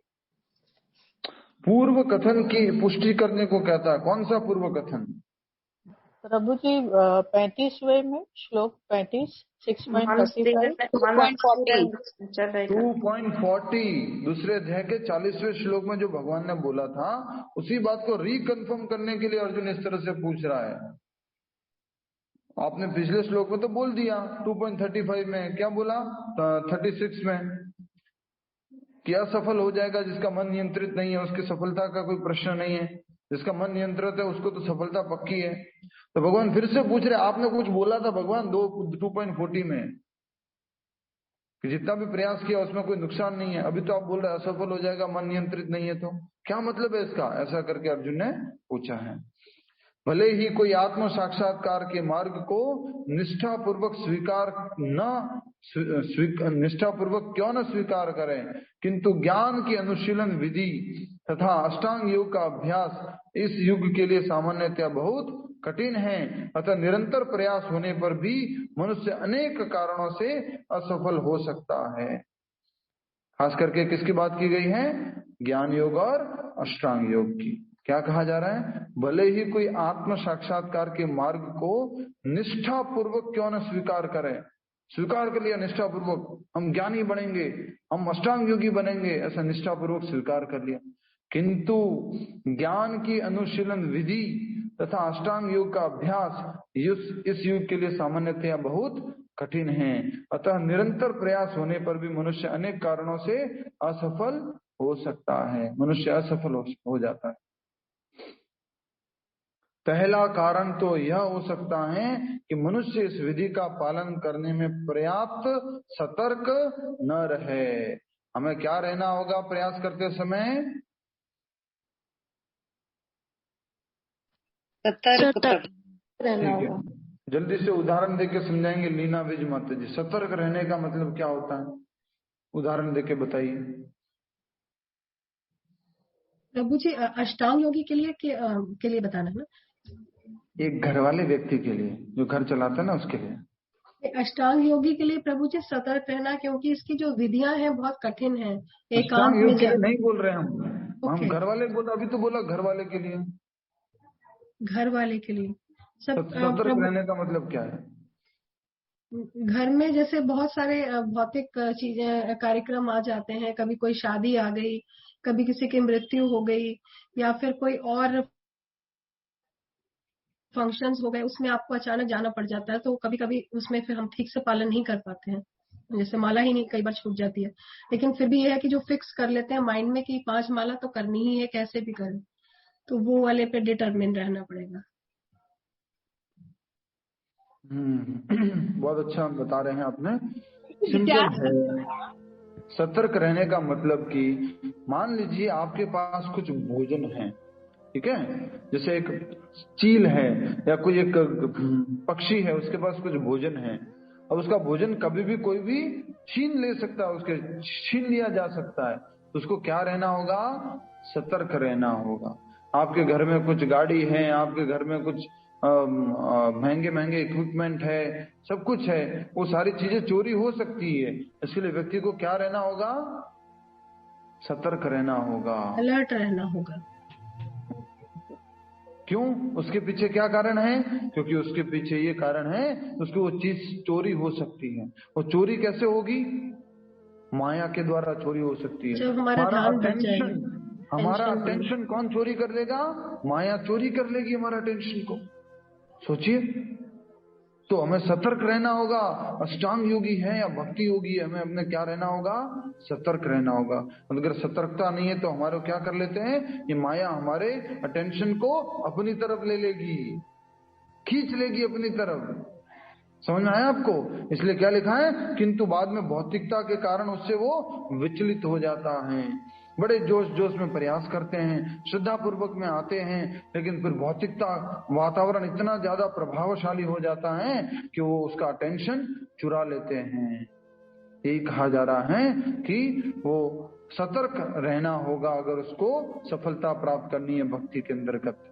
पूर्व कथन की पुष्टि करने को कहता है। कौन सा पूर्व कथन? प्रभु जी 35वें में श्लोक 35 2.40 दूसरे अध्याय के 40वें श्लोक में जो भगवान ने बोला था, उसी बात को रिकन्फर्म करने के लिए अर्जुन इस तरह से पूछ रहा है। आपने पिछले श्लोक में तो बोल दिया 2.35 में, क्या बोला 36 में कि असफल हो जाएगा जिसका मन नियंत्रित नहीं है, उसकी सफलता का कोई प्रश्न नहीं है, जिसका मन नियंत्रित है उसको तो सफलता पक्की है। तो भगवान फिर से पूछ रहे, आपने कुछ बोला था भगवान 2.40 में कि जितना भी प्रयास किया उसमें कोई नुकसान नहीं है, अभी तो आप बोल रहे असफल हो जाएगा मन नियंत्रित नहीं है, तो क्या मतलब है इसका? ऐसा करके अर्जुन ने पूछा है। भले ही कोई आत्म साक्षात्कार के मार्ग को निष्ठापूर्वक क्यों न स्वीकार करें, किंतु ज्ञान की अनुशीलन विधि तथा अष्टांग योग का अभ्यास इस युग के लिए सामान्यतया बहुत कठिन है, अतः निरंतर प्रयास होने पर भी मनुष्य अनेक कारणों से असफल हो सकता है। खास करके किसकी बात की गई है? ज्ञान योग और अष्टांग योग की। क्या कहा जा रहा है? भले ही कोई आत्म साक्षात्कार के मार्ग को निष्ठा पूर्वक क्यों न स्वीकार करें, स्वीकार कर लिया निष्ठा पूर्वक, हम ज्ञानी बनेंगे, हम अष्टांग योगी बनेंगे, ऐसा निष्ठा पूर्वक स्वीकार कर लिया, किंतु ज्ञान की अनुशीलन विधि तथा अष्टांग योग का अभ्यास इस युग के लिए सामान्यतया बहुत कठिन है, अतः निरंतर प्रयास होने पर भी मनुष्य अनेक कारणों से असफल हो सकता है, मनुष्य असफल हो जाता है। पहला कारण तो यह हो सकता है कि मनुष्य इस विधि का पालन करने में पर्याप्त सतर्क न रहे। हमें क्या रहना होगा प्रयास करते समय? सतर्क रहना होगा। जल्दी से उदाहरण देके समझाएंगे लीना विज माता जी, सतर्क रहने का मतलब क्या होता है? उदाहरण देके बताइए। प्रभु जी अष्टांग योगी के लिए बताना है ना, एक घर वाले व्यक्ति के लिए जो घर चलाता है ना, उसके लिए। अष्टांग योगी के लिए प्रभु जी सतर्क रहना, क्योंकि इसकी जो विधियां हैं बहुत कठिन है। एकांत में नहीं बोल रहे हम घर वाले बोला, अभी तो बोला घर वाले के लिए। घर वाले के लिए सतर्क रहने का मतलब क्या है? घर में जैसे बहुत सारे भौतिक चीजें कार्यक्रम आ जाते हैं, कभी कोई शादी आ गई, कभी किसी की मृत्यु हो गई, या फिर कोई और फंक्शंस हो गए, उसमें आपको अचानक जाना पड़ जाता है, तो कभी कभी उसमें फिर हम ठीक से पालन नहीं कर पाते हैं, जैसे माला ही नहीं कई बार छूट जाती है। लेकिन फिर भी यह है कि जो फिक्स कर लेते हैं माइंड में कि 5 माला तो करनी ही है कैसे भी करें, तो वो वाले पे डिटरमिन रहना पड़ेगा। बहुत अच्छा बता रहे हैं आपने। सिंपल है सतर्क रहने का मतलब कि मान लीजिए आपके पास कुछ भोजन है, ठीक है, जैसे एक चील है या कोई एक पक्षी है, उसके पास कुछ भोजन है, और उसका भोजन कभी भी कोई भी छीन ले सकता है, उसके छीन लिया जा सकता है, तो उसको क्या रहना होगा? सतर्क रहना होगा। आपके घर में कुछ गाड़ी है, आपके घर में कुछ महंगे महंगे इक्विपमेंट है, सब कुछ है, वो सारी चीजें चोरी हो सकती है, इसलिए व्यक्ति को क्या रहना होगा? सतर्क रहना होगा, अलर्ट रहना होगा। क्यों? उसके पीछे क्या कारण है? क्योंकि उसके पीछे ये कारण है उसकी वो चीज चोरी हो सकती है। वो चोरी कैसे होगी? माया के द्वारा चोरी हो सकती है। हमारा अटेंशन कौन चोरी कर लेगा? माया चोरी कर लेगी हमारा अटेंशन को। सोचिए, तो हमें सतर्क रहना होगा। अष्टांग योगी है या भक्ति योगी है, हमें अपने क्या रहना होगा? सतर्क रहना होगा। अगर सतर्कता नहीं है तो हमारे क्या कर लेते हैं? ये माया हमारे अटेंशन को अपनी तरफ ले लेगी, खींच लेगी अपनी तरफ। समझ में आया आपको? इसलिए क्या लिखा है, किंतु बाद में भौतिकता के कारण उससे वो विचलित हो जाता है। बड़े जोश जोश में प्रयास करते हैं, श्रद्धा पूर्वक में आते हैं, लेकिन फिर भौतिकता वातावरण इतना ज्यादा प्रभावशाली हो जाता है कि वो उसका अटेंशन चुरा लेते हैं। यही कहा जा रहा है कि वो सतर्क रहना होगा अगर उसको सफलता प्राप्त करनी है भक्ति के अंतर्गत।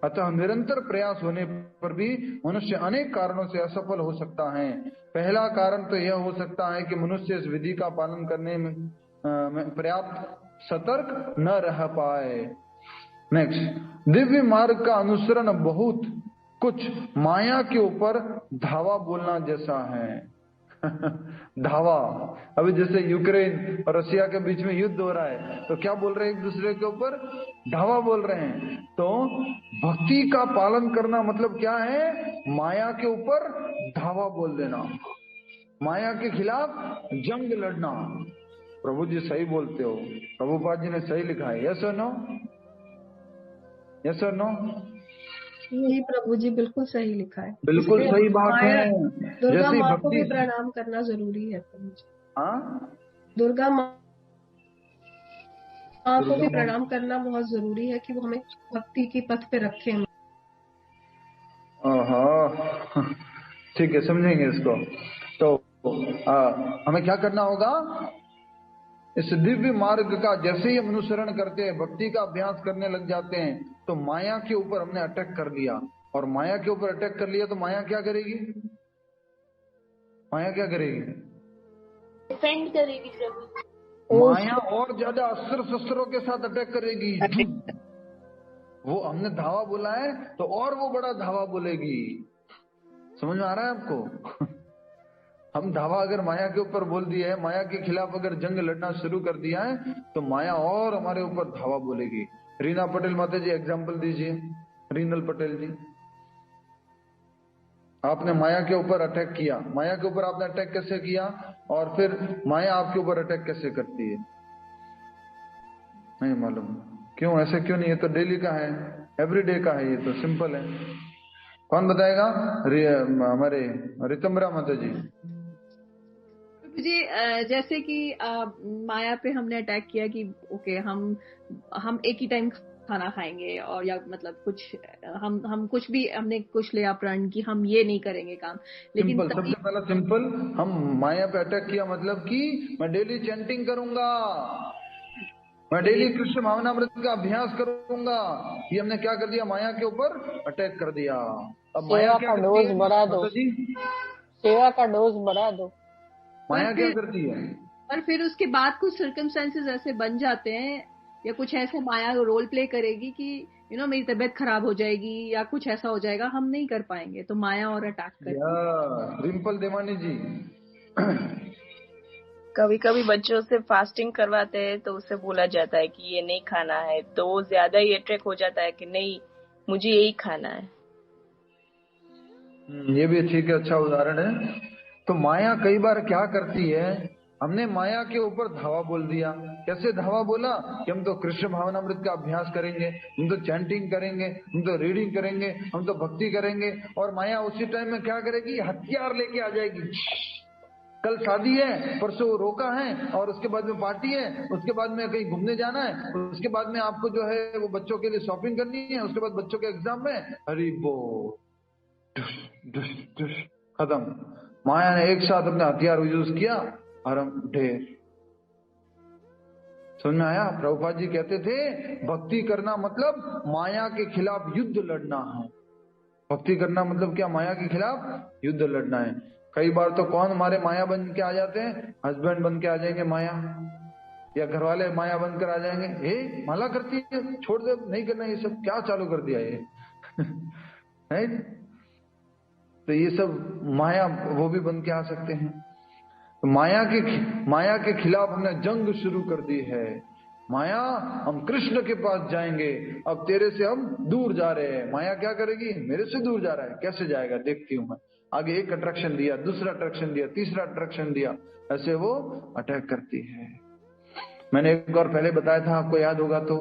अतः निरंतर प्रयास होने पर भी मनुष्य अनेक कारणों से असफल हो सकता है। पहला कारण तो यह हो सकता है कि मनुष्य इस विधि का पालन करने में पर्याप्त सतर्क न रह पाए। नेक्स्ट, दिव्य मार्ग का अनुसरण बहुत कुछ माया के ऊपर धावा बोलना जैसा है। धावा, अभी जैसे यूक्रेन और रशिया के बीच में युद्ध हो रहा है, तो क्या बोल रहे हैं एक दूसरे के ऊपर? धावा बोल रहे हैं। तो भक्ति का पालन करना मतलब क्या है? माया के ऊपर धावा बोल देना, माया के खिलाफ जंग लड़ना। प्रभु जी सही बोलते हो, प्रभुपाद जी ने सही लिखा है। यस और नो? यस और नो? यही प्रभु जी बिल्कुल सही लिखा है, बिल्कुल सही बात है। दुर्गा माँ को भी प्रणाम करना जरूरी है प्रभु जी। हाँ, दुर्गा माँ को भी प्रणाम करना बहुत जरूरी है कि वो हमें भक्ति की पथ पे रखे। ठीक है, समझेंगे इसको। तो हमें क्या करना होगा? इस दिव्य मार्ग का जैसे ही हम अनुसरण करते हैं, भक्ति का अभ्यास करने लग जाते हैं, तो माया के ऊपर हमने अटैक कर लिया। और माया के ऊपर अटैक कर लिया तो माया क्या करेगी? माया क्या करेगी? डिफेंड करेगी प्रभु। माया और ज्यादा अस्त्र शस्त्रों के साथ अटैक करेगी। वो हमने धावा बोला है तो और वो बड़ा धावा बोलेगी। समझ में आ रहा है आपको? हम धावा अगर माया के ऊपर बोल दिए है, माया के खिलाफ अगर जंग लड़ना शुरू कर दिया है, तो माया और हमारे ऊपर धावा बोलेगी। रीना पटेल माता जी एग्जाम्पल दीजिए। रीनल पटेल जी, आपने माया के ऊपर अटैक किया, माया के ऊपर आपने अटैक कैसे किया, और फिर माया आपके ऊपर अटैक कैसे करती है? नहीं मालूम क्यों, ऐसे क्यों नहीं? ये तो डेली का है, एवरीडे का है, ये तो सिंपल है। कौन बताएगा? हमारे रितंबरा माता जी। जी, जैसे कि माया पे हमने अटैक किया कि ओके हम एक ही टाइम खाना खाएंगे, और या मतलब कुछ हम कुछ भी हमने कुछ लिया प्रण कि हम ये नहीं करेंगे काम, लेकिन सबसे पहला सिंपल, हम माया पे अटैक किया मतलब कि मैं डेली चैंटिंग करूंगा, मैं डेली कृष्ण भावनामृत का अभ्यास करूंगा। ये हमने क्या कर दिया? माया के ऊपर अटैक कर दिया। अब माया क्या करती है? बढ़ा दो, सेवा का डोज बढ़ा दो। माया क्या करती है? और फिर उसके बाद कुछ सर्कमस्टेंसेस ऐसे बन जाते हैं, या कुछ ऐसे माया रोल प्ले करेगी कि मेरी तबीयत खराब हो जाएगी या कुछ ऐसा हो जाएगा, हम नहीं कर पाएंगे, तो माया और अटैक करेगी। रिम्पल देवानी जी, कभी कभी बच्चों से फास्टिंग करवाते हैं तो उसे बोला जाता है कि ये नहीं खाना है, तो वो ज्यादा ही अट्रैक्ट हो जाता है कि नहीं मुझे यही खाना है। ये भी ठीक है, अच्छा उदाहरण है। तो माया कई बार क्या करती है, हमने माया के ऊपर धावा बोल दिया। कैसे धावा बोला? कि हम तो कृष्ण भावनामृत का अभ्यास करेंगे, हम तो चैंटिंग करेंगे, हम तो रीडिंग करेंगे, हम तो भक्ति करेंगे। और माया उसी टाइम में क्या करेगी? हथियार लेके आ जाएगी। कल शादी है, परसों रोका है, और उसके बाद में पार्टी है, उसके बाद में कहीं घूमने जाना है, उसके बाद में आपको जो है वो बच्चों के लिए शॉपिंग करनी है, उसके बाद बच्चों के एग्जाम में, हरी बोल, खत्म। माया ने एक साथ अपने हथियार यूज किया और हम ढेर। समझ में आया? प्रभुपाद जी कहते थे भक्ति करना मतलब माया के खिलाफ युद्ध लड़ना है। भक्ति करना मतलब क्या? माया के खिलाफ युद्ध लड़ना है। कई बार तो कौन हमारे माया बन के आ जाते हैं? हस्बैंड बन के आ जाएंगे माया, या घर वाले माया बन कर आ जाएंगे। हे माला करती है, छोड़ दे, नहीं करना ये सब, क्या चालू कर दिया ये? है? तो ये सब माया वो भी बन के आ सकते हैं। तो माया के खिलाफ हमने जंग शुरू कर दी है। माया, हम कृष्ण के पास जाएंगे, अब तेरे से हम दूर जा रहे हैं। माया क्या करेगी? मेरे से दूर जा रहा है, कैसे जाएगा देखती हूं मैं। आगे एक अट्रैक्शन दिया, दूसरा अट्रैक्शन दिया, तीसरा अट्रैक्शन दिया, ऐसे वो अटैक करती है। मैंने एक और पहले बताया था, आपको याद होगा तो,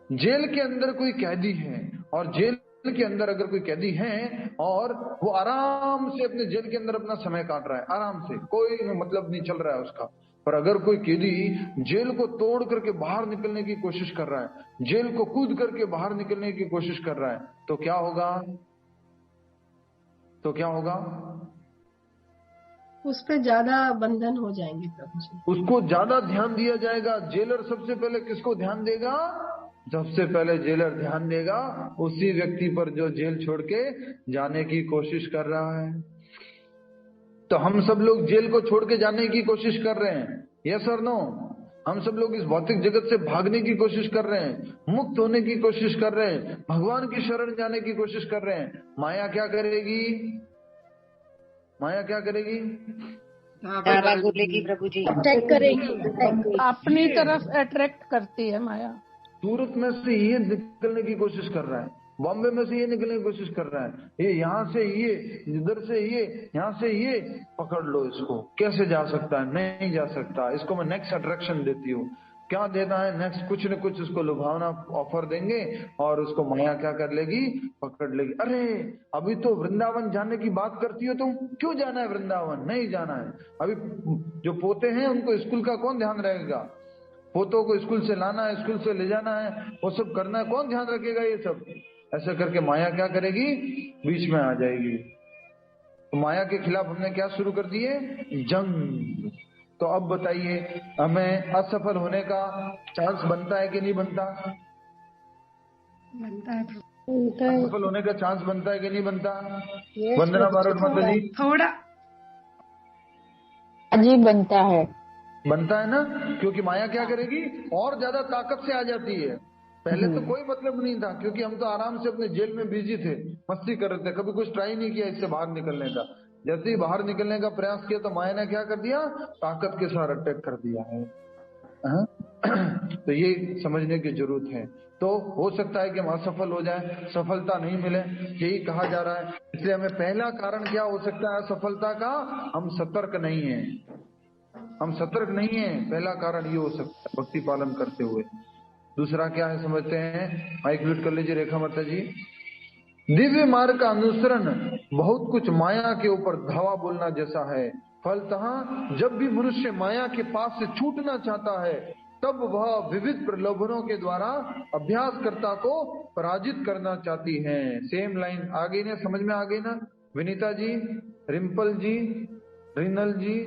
जेल के अंदर कोई कैदी है और जेल जेल के अंदर अगर कोई कैदी है और वो आराम से अपने जेल के अंदर अपना समय काट रहा है, आराम से, कोई मतलब नहीं चल रहा है उसका, पर अगर कोई कैदी जेल को तोड़ करके बाहर निकलने की कोशिश कर रहा है, जेल को कूद करके बाहर निकलने की कोशिश कर रहा है, तो क्या होगा? उस पे ज्यादा बंधन हो जाएंगे प्रभु जी। उसको ज्यादा ध्यान दिया जाएगा। जेलर सबसे पहले किसको ध्यान देगा? सबसे पहले जेलर ध्यान देगा उसी व्यक्ति पर जो जेल छोड़ के जाने की कोशिश कर रहा है। तो हम सब लोग जेल को छोड़ के जाने की कोशिश कर रहे हैं, यस और नो? हम सब लोग इस भौतिक जगत से भागने की कोशिश कर रहे हैं, मुक्त होने की कोशिश कर रहे हैं, भगवान की शरण जाने की कोशिश कर रहे हैं। माया क्या करेगी? डाला बोलेगी प्रभु जी, अटैक करेगी, अपनी तरफ अट्रैक्ट करती है माया। सूरत में से ये निकलने की कोशिश कर रहा है, बॉम्बे में से ये निकलने की कोशिश कर रहा है, ये यहाँ से ये, इधर से ये, यहाँ से ये, पकड़ लो इसको। कैसे जा सकता है? नहीं जा सकता। इसको मैं नेक्स्ट अट्रैक्शन देती हूँ। क्या देना है? नेक्स्ट कुछ न कुछ उसको लुभावना ऑफर देंगे और उसको माया क्या कर लेगी? पकड़ लेगी। अरे अभी तो वृंदावन जाने की बात करती हो तुम, क्यों जाना है वृंदावन? नहीं जाना है। अभी जो पोते हैं उनको स्कूल का कौन ध्यान रखेगा? पोतों को स्कूल से लाना है, स्कूल से ले जाना है, वो सब करना है, कौन ध्यान रखेगा ये सब? ऐसा करके माया क्या करेगी? बीच में आ जाएगी। तो माया के खिलाफ हमने क्या शुरू कर दिए? जंग। तो अब बताइए, हमें असफल होने का चांस बनता है कि नहीं बनता? बनता है। असफल होने का चांस बनता है कि नहीं बनता? वंदना बारोट माता जी, थोड़ा जी बनता है ना, क्योंकि माया क्या करेगी? और ज्यादा ताकत से आ जाती है। पहले तो कोई मतलब नहीं था, क्योंकि हम तो आराम से अपने जेल में बिजी थे, मस्ती कर रहे थे, कभी कुछ ट्राई नहीं किया इससे बाहर निकलने का। जैसे ही बाहर निकलने का प्रयास किया तो माया ने क्या कर दिया? ताकत के साथ अटैक कर दिया है। तो ये समझने की जरूरत है। तो हो सकता है कि हम असफल हो जाए, सफलता नहीं मिले, यही कहा जा रहा है। इसलिए हमें पहला कारण क्या हो सकता है असफलता का? हम सतर्क नहीं है, पहला कारण ये हो सकता है भक्ति पालन करते हुए। दूसरा क्या है समझते हैं? माइक म्यूट कर लीजिए रेखा माता जी। दिव्य मार्ग का अनुसरण बहुत कुछ माया के ऊपर धावा बोलना जैसा है। फलतः जब भी मनुष्य माया के पास से छूटना चाहता है, तब वह विविध प्रलोभनों के द्वारा अभ्यासकर्ता को पराजित करना चाहती है। सेम लाइन आ गई ना? समझ में आ गई ना? विनीता जी, रिम्पल जी, रिनल जी,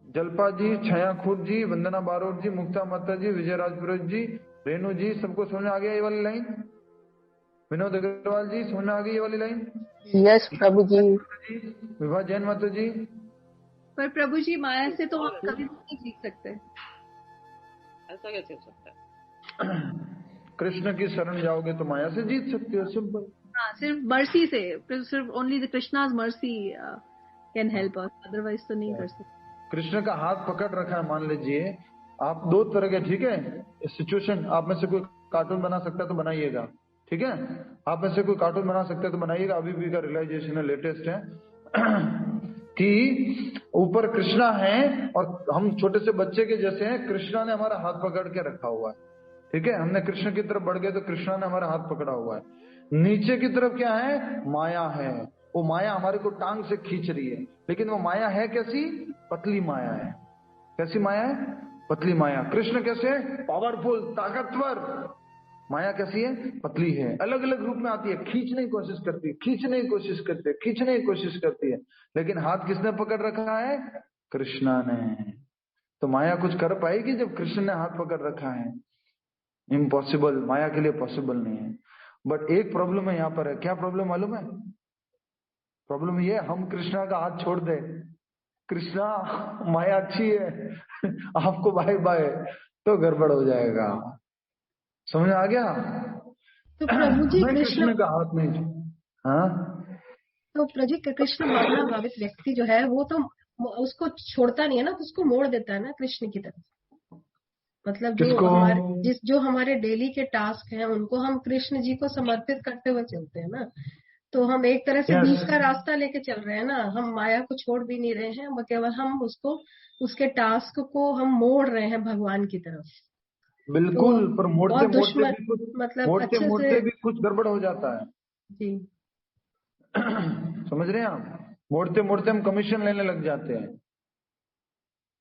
जल्पा जी, छया खुद जी, वंदना बारोट जी, मुक्ता माता जी, विजय राजपुरोहित जी, रेणु जी, सबको समझ में आ गया ये वाली लाइन? विनोद अग्रवाल जी, समझ में आ गई ये वाली लाइन? यस प्रभु जी। विभा जैन माता जी। पर प्रभु जी माया से तो हम कभी नहीं जीत सकते। ऐसा कैसे हो सकता है? कृष्ण की शरण जाओगे तो माया से जीत सकते हो, सिंपल। हाँ, सिर्फ मर्सी से, सिर्फ only the Krishna's mercy can help us, otherwise तो नहीं कर सकते। कृष्ण का हाथ पकड़ रखा है। मान लीजिए आप दो तरह के, ठीक है, सिचुएशन, आप में से कोई कार्टून बना सकता है तो बनाइएगा, ठीक है? आप में से कोई कार्टून बना सकते हैं तो बनाइएगा। अभी भी का रियलाइजेशन है, लेटेस्ट है कि ऊपर कृष्णा है और हम छोटे से बच्चे के जैसे हैं। कृष्णा ने हमारा हाथ पकड़ के रखा हुआ है, ठीक है? हमने कृष्ण की तरफ बढ़ गए तो कृष्णा ने हमारा हाथ पकड़ा हुआ है। नीचे की तरफ क्या है? माया है। वो माया हमारे को टांग से खींच रही है, लेकिन वो माया है कैसी? पतली माया है। कैसी माया है? पतली माया। कृष्ण कैसे? पावरफुल, ताकतवर। माया कैसी है? पतली है। अलग अलग रूप में आती है, खींचने की कोशिश करती है, खींचने की कोशिश करती है, खींचने की कोशिश करती है, लेकिन हाथ किसने पकड़ रखा है? कृष्णा ने। तो माया कुछ कर पाएगी जब कृष्ण ने हाथ पकड़ रखा है? इम्पॉसिबल, माया के लिए पॉसिबल नहीं है। बट एक प्रॉब्लम है यहाँ पर है। क्या प्रॉब्लम मालूम है? प्रॉब्लम ये, हम कृष्णा का हाथ छोड़ दे, कृष्णा माया अच्छी है आपको बाय बाय, तो गड़बड़ हो जाएगा। समझ आ गया? तो प्रभु जी कृष्ण का हाथ नहीं। हाँ, तो प्रभु जी कृष्ण भावना भावित व्यक्ति जो है वो तो उसको छोड़ता नहीं है ना, उसको मोड़ देता है ना कृष्ण की तरफ। मतलब जो हमारे डेली के टास्क हैं उनको हम कृष्ण जी को समर्पित करते हुए चलते हैं ना। तो हम एक तरह से बीच का रास्ता लेके चल रहे हैं ना। हम माया को छोड़ भी नहीं रहे हैं, केवल हम उसको, उसके टास्क को हम मोड़ रहे हैं भगवान की तरफ। बिल्कुल, तो पर बहुत मोड़ते दुश्मन भी कुछ मतलब मोड़ते अच्छे मोड़ते से भी कुछ गड़बड़ हो जाता है। जी समझ रहे हैं आप? मोड़ते मोड़ते हम कमीशन लेने लग जाते हैं।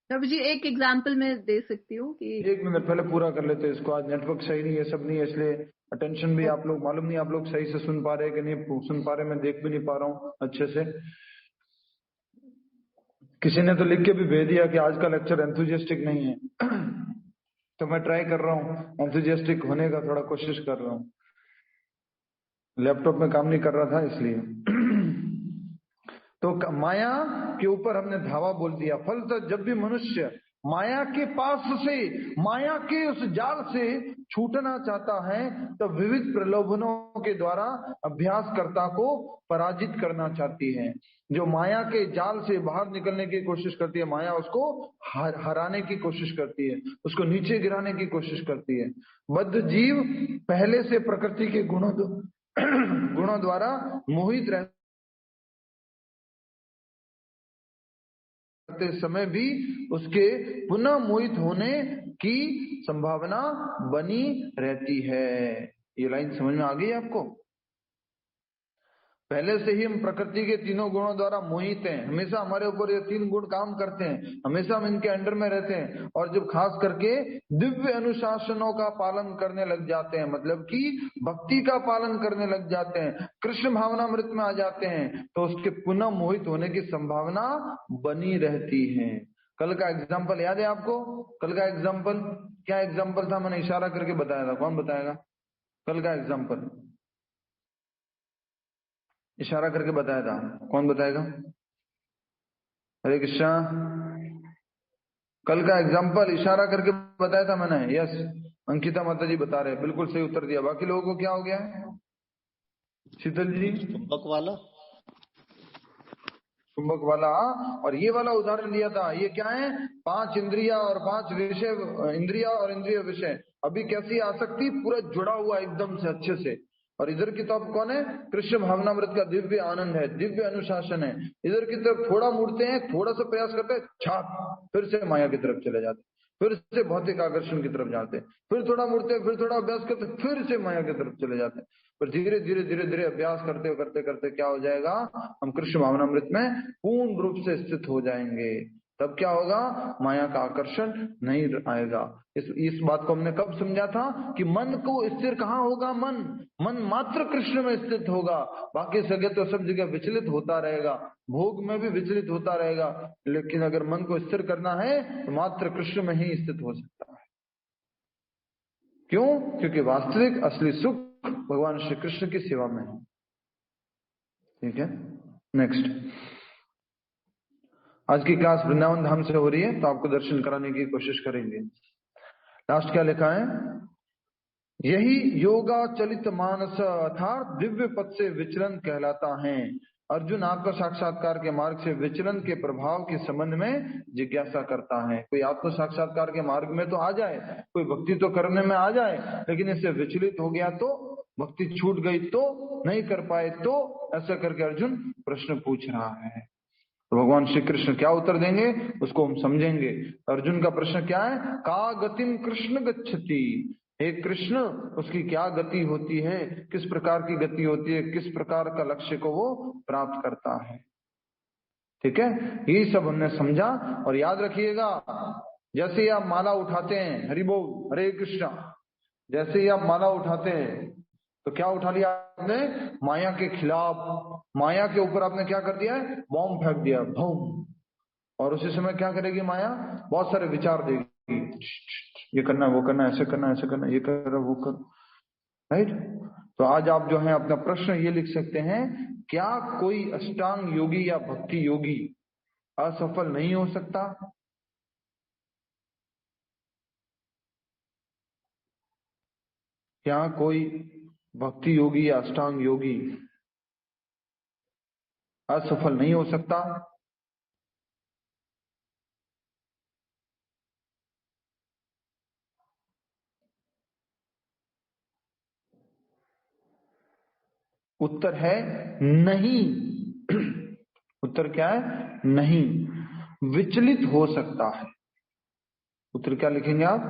प्रभु जी एक एग्जाम्पल मैं दे सकती हूँ कि 1 मिनट पहले पूरा कर लेते हैं इसको। आज नेटवर्क सही नहीं है, सब नहीं है, इसलिए अटेंशन भी आप लोग मालूम नहीं आप लोग सही से सुन पा रहे हैं कि नहीं सुन पा रहे, मैं देख भी नहीं पा रहा हूँ अच्छे से। किसी ने तो लिख के भी भेज दिया कि आज का लेक्चर एंथुजियास्टिक नहीं है। तो मैं ट्राई कर रहा हूँ एंथुजियास्टिक होने का, थोड़ा कोशिश कर रहा हूँ। लैपटॉप में काम नहीं कर रहा था इसलिए। तो माया के ऊपर हमने धावा बोल दिया। फलतः जब भी मनुष्य माया के पास से, माया के उस जाल से छूटना चाहता है, तो विविध प्रलोभनों के द्वारा अभ्यासकर्ता को पराजित करना चाहती है। जो माया के जाल से बाहर निकलने की कोशिश करती है, माया उसको हराने की कोशिश करती है, उसको नीचे गिराने की कोशिश करती है। बद्ध जीव पहले से प्रकृति के गुणों द्वारा मोहित रहते समय भी उसके पुनः मोहित होने की संभावना बनी रहती है। ये लाइन समझ में आ गई आपको? पहले से ही हम प्रकृति के तीनों गुणों द्वारा मोहित हैं। हमेशा हमारे ऊपर ये 3 गुण काम करते हैं, हमेशा हम इनके अंडर में रहते हैं। और जब खास करके दिव्य अनुशासनों का पालन करने लग जाते हैं, मतलब कि भक्ति का पालन करने लग जाते हैं, कृष्ण भावनामृत में आ जाते हैं, तो उसके पुनः मोहित होने की संभावना बनी रहती है। कल का एग्जाम्पल याद है आपको? कल का एग्जाम्पल क्या एग्जाम्पल था? मैंने इशारा करके बताया था, कौन बताएगा कल का एग्जाम्पल? इशारा करके बताया था, कौन बताएगा? हरे कृष्णा। कल का एग्जाम्पल इशारा करके बताया था मैंने। यस, अंकिता माता जी बता रहे, बिल्कुल सही उत्तर दिया। बाकी लोगों को क्या हो गया है? शीतल जी? चुंबक वाला, चुंबक वाला। और ये वाला उदाहरण दिया था, ये क्या है? 5 इंद्रिया और 5 विषय, इंद्रिया और इंद्रिय विषय। अभी कैसी आसक्ति, पूरा जुड़ा हुआ एकदम से अच्छे से। और इधर की तरफ कौन है? कृष्ण भावनामृत का दिव्य आनंद है, दिव्य अनुशासन है। इधर की तरफ थोड़ा मुड़ते हैं, थोड़ा सा प्रयास करते हैं, छाप फिर से माया की तरफ चले जाते, फिर से भौतिक आकर्षण की तरफ जाते, फिर थोड़ा मुड़ते हैं, फिर थोड़ा अभ्यास करते, फिर से माया की तरफ चले जाते। पर धीरे धीरे धीरे धीरे अभ्यास करते करते करते क्या हो जाएगा? हम कृष्ण भावनामृत में पूर्ण रूप से स्थित हो जाएंगे। तब क्या होगा? माया का आकर्षण नहीं आएगा। इस बात को हमने कब समझा था कि मन को स्थिर कहाँ होगा? मन मात्र कृष्ण में स्थित होगा। बाकी जगह तो सब जगह विचलित होता रहेगा, भोग में भी विचलित होता रहेगा। लेकिन अगर मन को स्थिर करना है तो मात्र कृष्ण में ही स्थित हो सकता है। क्यों? क्योंकि वास्तविक असली सुख भगवान श्री कृष्ण की सेवा में है। ठीक है, नेक्स्ट। आज की क्लास वृंदावन धाम से हो रही है, तो आपको दर्शन कराने की कोशिश करेंगे। लास्ट क्या लिखा है? यही योगा चलित मानस अर्थात दिव्य पद से विचलन कहलाता है। अर्जुन आत्म साक्षात्कार के मार्ग से विचलन के प्रभाव के संबंध में जिज्ञासा करता है। कोई आत्म साक्षात्कार के मार्ग में तो आ जाए, कोई भक्ति तो करने में आ जाए, लेकिन इससे विचलित हो गया तो, भक्ति छूट गई तो, नहीं कर पाए तो, ऐसा करके अर्जुन प्रश्न पूछ रहा है। तो भगवान श्री कृष्ण क्या उत्तर देंगे उसको हम समझेंगे। अर्जुन का प्रश्न क्या है? का गतिम कृष्ण गच्छति, हे कृष्ण उसकी क्या गति होती है, किस प्रकार की गति होती है, किस प्रकार का लक्ष्य को वो प्राप्त करता है। ठीक है, यही सब हमने समझा। और याद रखिएगा, जैसे ही आप माला उठाते हैं, हरि बोल हरे कृष्णा, जैसे ही आप माला उठाते हैं तो क्या उठा लिया आपने? माया के खिलाफ, माया के ऊपर आपने क्या कर दिया है? बॉम्ब फेंक दिया, बम। और उसी समय क्या करेगी माया? बहुत सारे विचार देगी, ये करना वो करना, ऐसे करना ऐसे करना, ये कर वो कर, राइट। तो आज आप जो है अपना प्रश्न ये लिख सकते हैं, क्या कोई अष्टांग योगी या भक्ति योगी असफल नहीं हो सकता? क्या कोई भक्ति योगी या अष्टांग योगी असफल नहीं हो सकता? उत्तर है नहीं। उत्तर क्या है? नहीं। विचलित हो सकता है। उत्तर क्या लिखेंगे आप?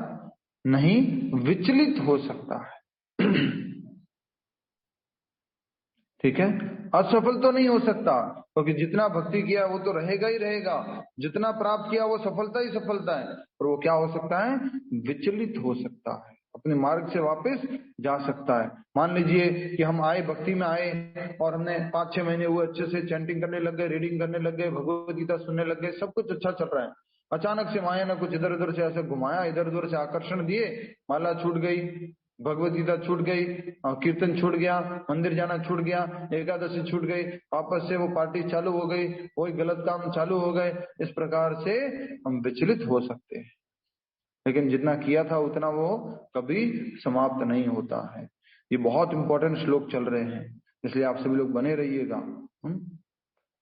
नहीं विचलित हो सकता है। ठीक है, असफल तो नहीं हो सकता, क्योंकि जितना भक्ति किया वो तो रहेगा ही रहेगा, जितना प्राप्त किया वो सफलता ही सफलता है। और वो क्या हो सकता है, विचलित हो सकता है, अपने मार्ग से वापस जा सकता है। मान लीजिए कि हम आए, भक्ति में आए और हमने 5-6 महीने हुए अच्छे से चैंटिंग करने लग गए, रीडिंग करने लग गए, भगवत गीता सुनने लग गए, सब कुछ अच्छा चल रहा है। अचानक से माया ने कुछ इधर उधर से ऐसे घुमाया, इधर उधर से आकर्षण दिए, माला छूट गई, भगवत गीता छूट गई, कीर्तन छूट गया, मंदिर जाना छूट गया, एकादशी छूट गई, वापस से वो पार्टी चालू हो गई, वही गलत काम चालू हो गए। इस प्रकार से हम विचलित हो सकते हैं, लेकिन जितना किया था उतना वो कभी समाप्त नहीं होता है। ये बहुत इंपॉर्टेंट श्लोक चल रहे हैं, इसलिए आप सभी लोग बने रहिएगा।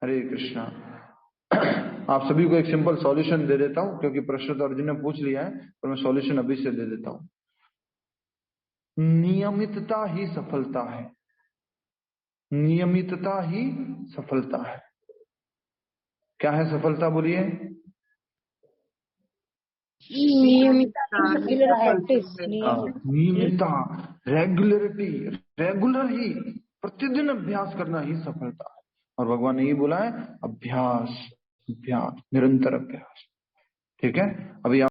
हरे कृष्णा। आप सभी को एक सिंपल सॉल्यूशन दे देता हूं, क्योंकि प्रश्न तो अर्जुन ने पूछ लिया है, पर मैं सॉल्यूशन अभी से दे देता हूं। नियमितता ही सफलता है, नियमितता ही सफलता है। क्या है सफलता, बोलिए? नियमितता, रेगुलरिटी, रेगुलर ही, प्रतिदिन अभ्यास करना ही सफलता है। और भगवान ने ये बोला है, अभ्यास, अभ्यास, निरंतर अभ्यास। ठीक है, अभी